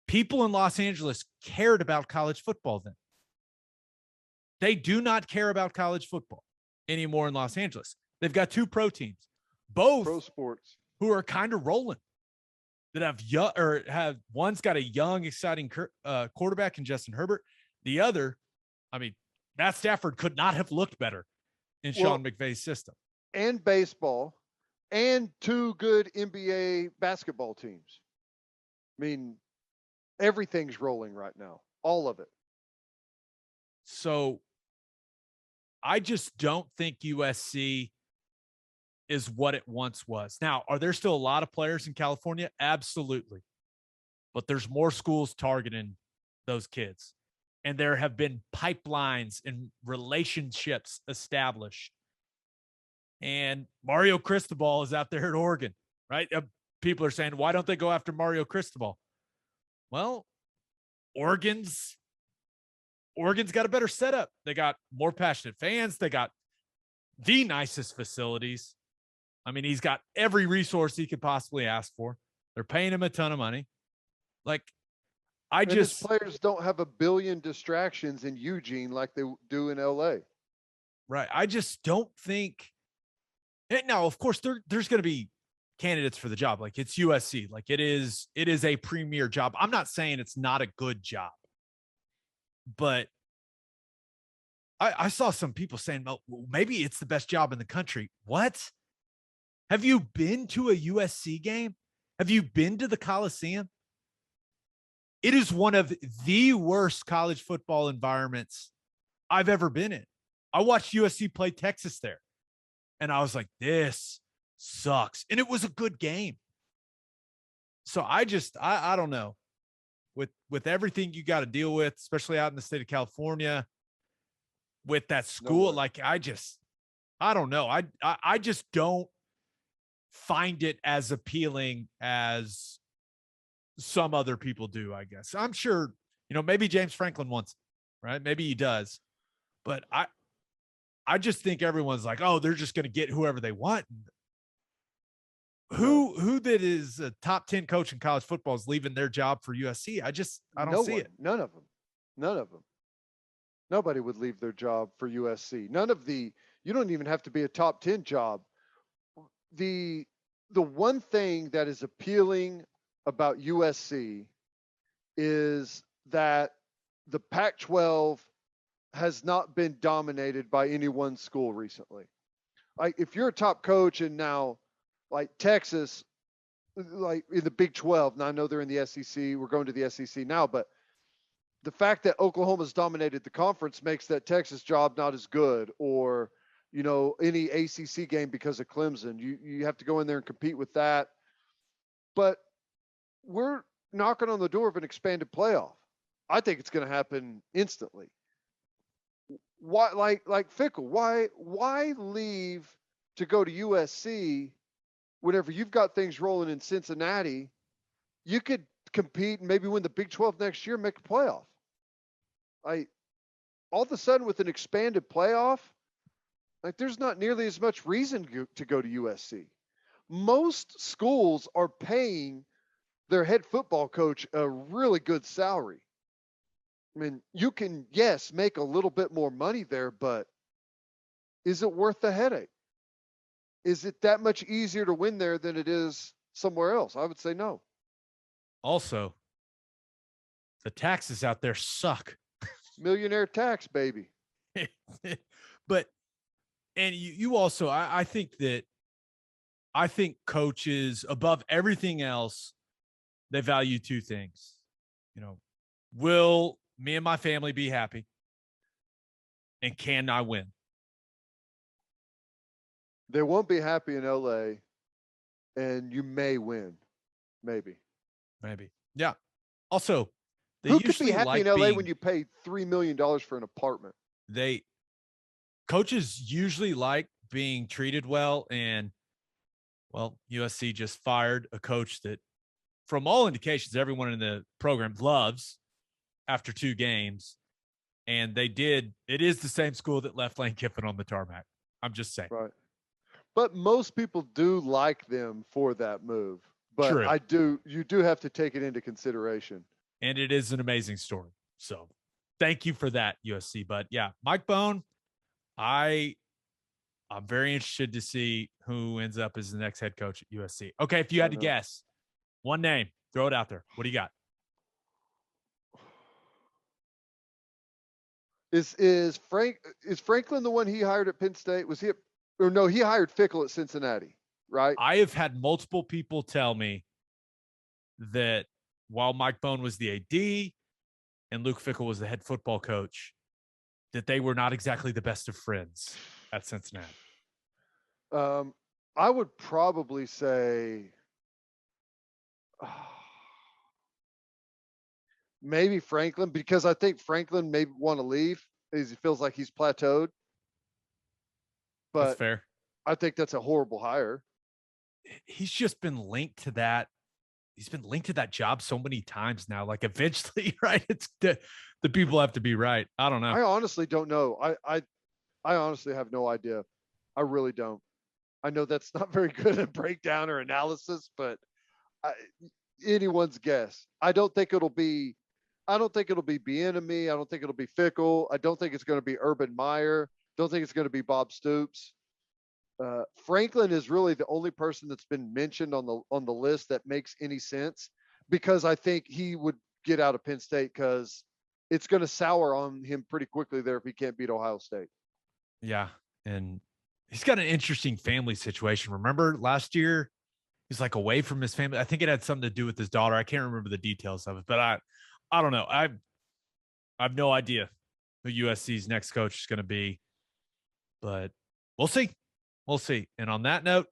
Speaker 1: people in Los Angeles cared about college football then. They do not care about college football anymore in Los Angeles. They've got 2 pro teams, both
Speaker 2: pro sports,
Speaker 1: who are kind of rolling. That have one's got a young, exciting quarterback in Justin Herbert. The other, I mean, Matt Stafford could not have looked better in Sean McVay's system.
Speaker 2: And baseball, and 2 good NBA basketball teams. I mean, everything's rolling right now, all of it.
Speaker 1: So I just don't think USC is what it once was. Now, are there still a lot of players in California? Absolutely. But there's more schools targeting those kids. And there have been pipelines and relationships established. And Mario Cristobal is out there at Oregon, right? People are saying, why don't they go after Mario Cristobal? Well, Oregon's got a better setup. They got more passionate fans. They got the nicest facilities. I mean, he's got every resource he could possibly ask for. They're paying him a ton of money. Like,
Speaker 2: His players don't have a billion distractions in Eugene like they do in LA.
Speaker 1: Right. I just don't think. Now, of course, there's going to be candidates for the job. Like, it's USC. Like, it is a premier job. I'm not saying it's not a good job, but I saw some people saying, well, maybe it's the best job in the country. What? Have you been to a USC game? Have you been to the Coliseum? It is one of the worst college football environments I've ever been in. I watched USC play Texas there, and I was like, this sucks. And it was a good game. So I don't know. With everything you got to deal with, especially out in the state of California, with that school, like, I don't know. I just don't find it as appealing as some other people do, I guess. I'm sure, maybe James Franklin wants it, right? Maybe he does. But I just think everyone's like, oh, they're just going to get whoever they want. Who that is a top 10 coach in college football is leaving their job for USC? I don't see it.
Speaker 2: None of them. Nobody would leave their job for USC. You don't even have to be a top 10 job. The one thing that is appealing about USC is that the Pac-12 has not been dominated by any one school recently. Like, if you're a top coach and now, like Texas, like in the Big 12, now I know they're in the SEC, we're going to the SEC now, but the fact that Oklahoma's dominated the conference makes that Texas job not as good, or, any ACC game because of Clemson. You have to go in there and compete with that. But we're knocking on the door of an expanded playoff. I think it's going to happen instantly. Why, like Fickell, why leave to go to USC whenever you've got things rolling in Cincinnati? You could compete and maybe win the Big 12 next year, make a playoff. All of a sudden with an expanded playoff, like, there's not nearly as much reason to go to USC. Most schools are paying their head football coach a really good salary. I mean, you can, yes, make a little bit more money there, but is it worth the headache? Is it that much easier to win there than it is somewhere else? I would say no.
Speaker 1: Also, the taxes out there suck.
Speaker 2: Millionaire tax, baby.
Speaker 1: But, and you also, I think coaches, above everything else, they value two things. Will me and my family be happy? And can I win?
Speaker 2: They won't be happy in LA, and you may win. Maybe.
Speaker 1: Yeah. Also,
Speaker 2: who could be happy in LA when you pay $3 million for an apartment?
Speaker 1: Coaches usually like being treated well, and USC just fired a coach that, from all indications, everyone in the program loves after 2 games. And it is the same school that left Lane Kiffin on the tarmac. I'm just saying.
Speaker 2: Right. But most people do like them for that move. But
Speaker 1: True.
Speaker 2: You do have to take it into consideration.
Speaker 1: And it is an amazing story. So thank you for that, USC. But yeah, Mike Bohn, I'm very interested to see who ends up as the next head coach at USC. Okay, if you had to guess one name, throw it out there. What do you got?
Speaker 2: Is Franklin the one he hired at Penn State? Was he he hired Fickle at Cincinnati, right?
Speaker 1: I have had multiple people tell me that while Mike Bohn was the AD and Luke Fickell was the head football coach, that they were not exactly the best of friends at Cincinnati.
Speaker 2: I would probably say maybe Franklin, because I think Franklin may want to leave as he feels like he's plateaued. But
Speaker 1: that's fair.
Speaker 2: I think that's a horrible hire.
Speaker 1: He's just been linked to that. He's been linked to that job so many times now. Like eventually, right? It's the people have to be right. I don't know.
Speaker 2: I honestly don't know. I honestly have no idea. I really don't. I know that's not very good at breakdown or analysis, but anyone's guess. I don't think it'll be Bieniemy. I don't think it'll be Fickell. I don't think it's going to be Urban Meyer. Don't think it's going to be Bob Stoops. Franklin is really the only person that's been mentioned on the list that makes any sense, because I think he would get out of Penn State because it's going to sour on him pretty quickly there if he can't beat Ohio State.
Speaker 1: Yeah, and he's got an interesting family situation. Remember last year, he's like away from his family. I think it had something to do with his daughter. I can't remember the details of it, but I don't know. I have no idea who USC's next coach is going to be, but we'll see. We'll see. And on that note,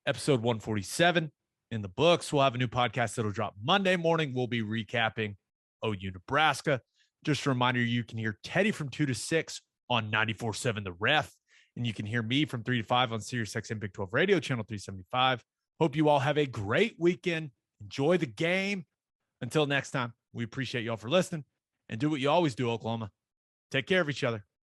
Speaker 1: episode 147 in the books. We'll have a new podcast that'll drop Monday morning. We'll be recapping OU-Nebraska. Just a reminder, you can hear Teddy from 2 to 6 on 94.7 The Ref, and you can hear me from 3 to 5 on SiriusXM Big 12 Radio, channel 375. Hope you all have a great weekend. Enjoy the game. Until next time, we appreciate y'all for listening, and do what you always do, Oklahoma. Take care of each other.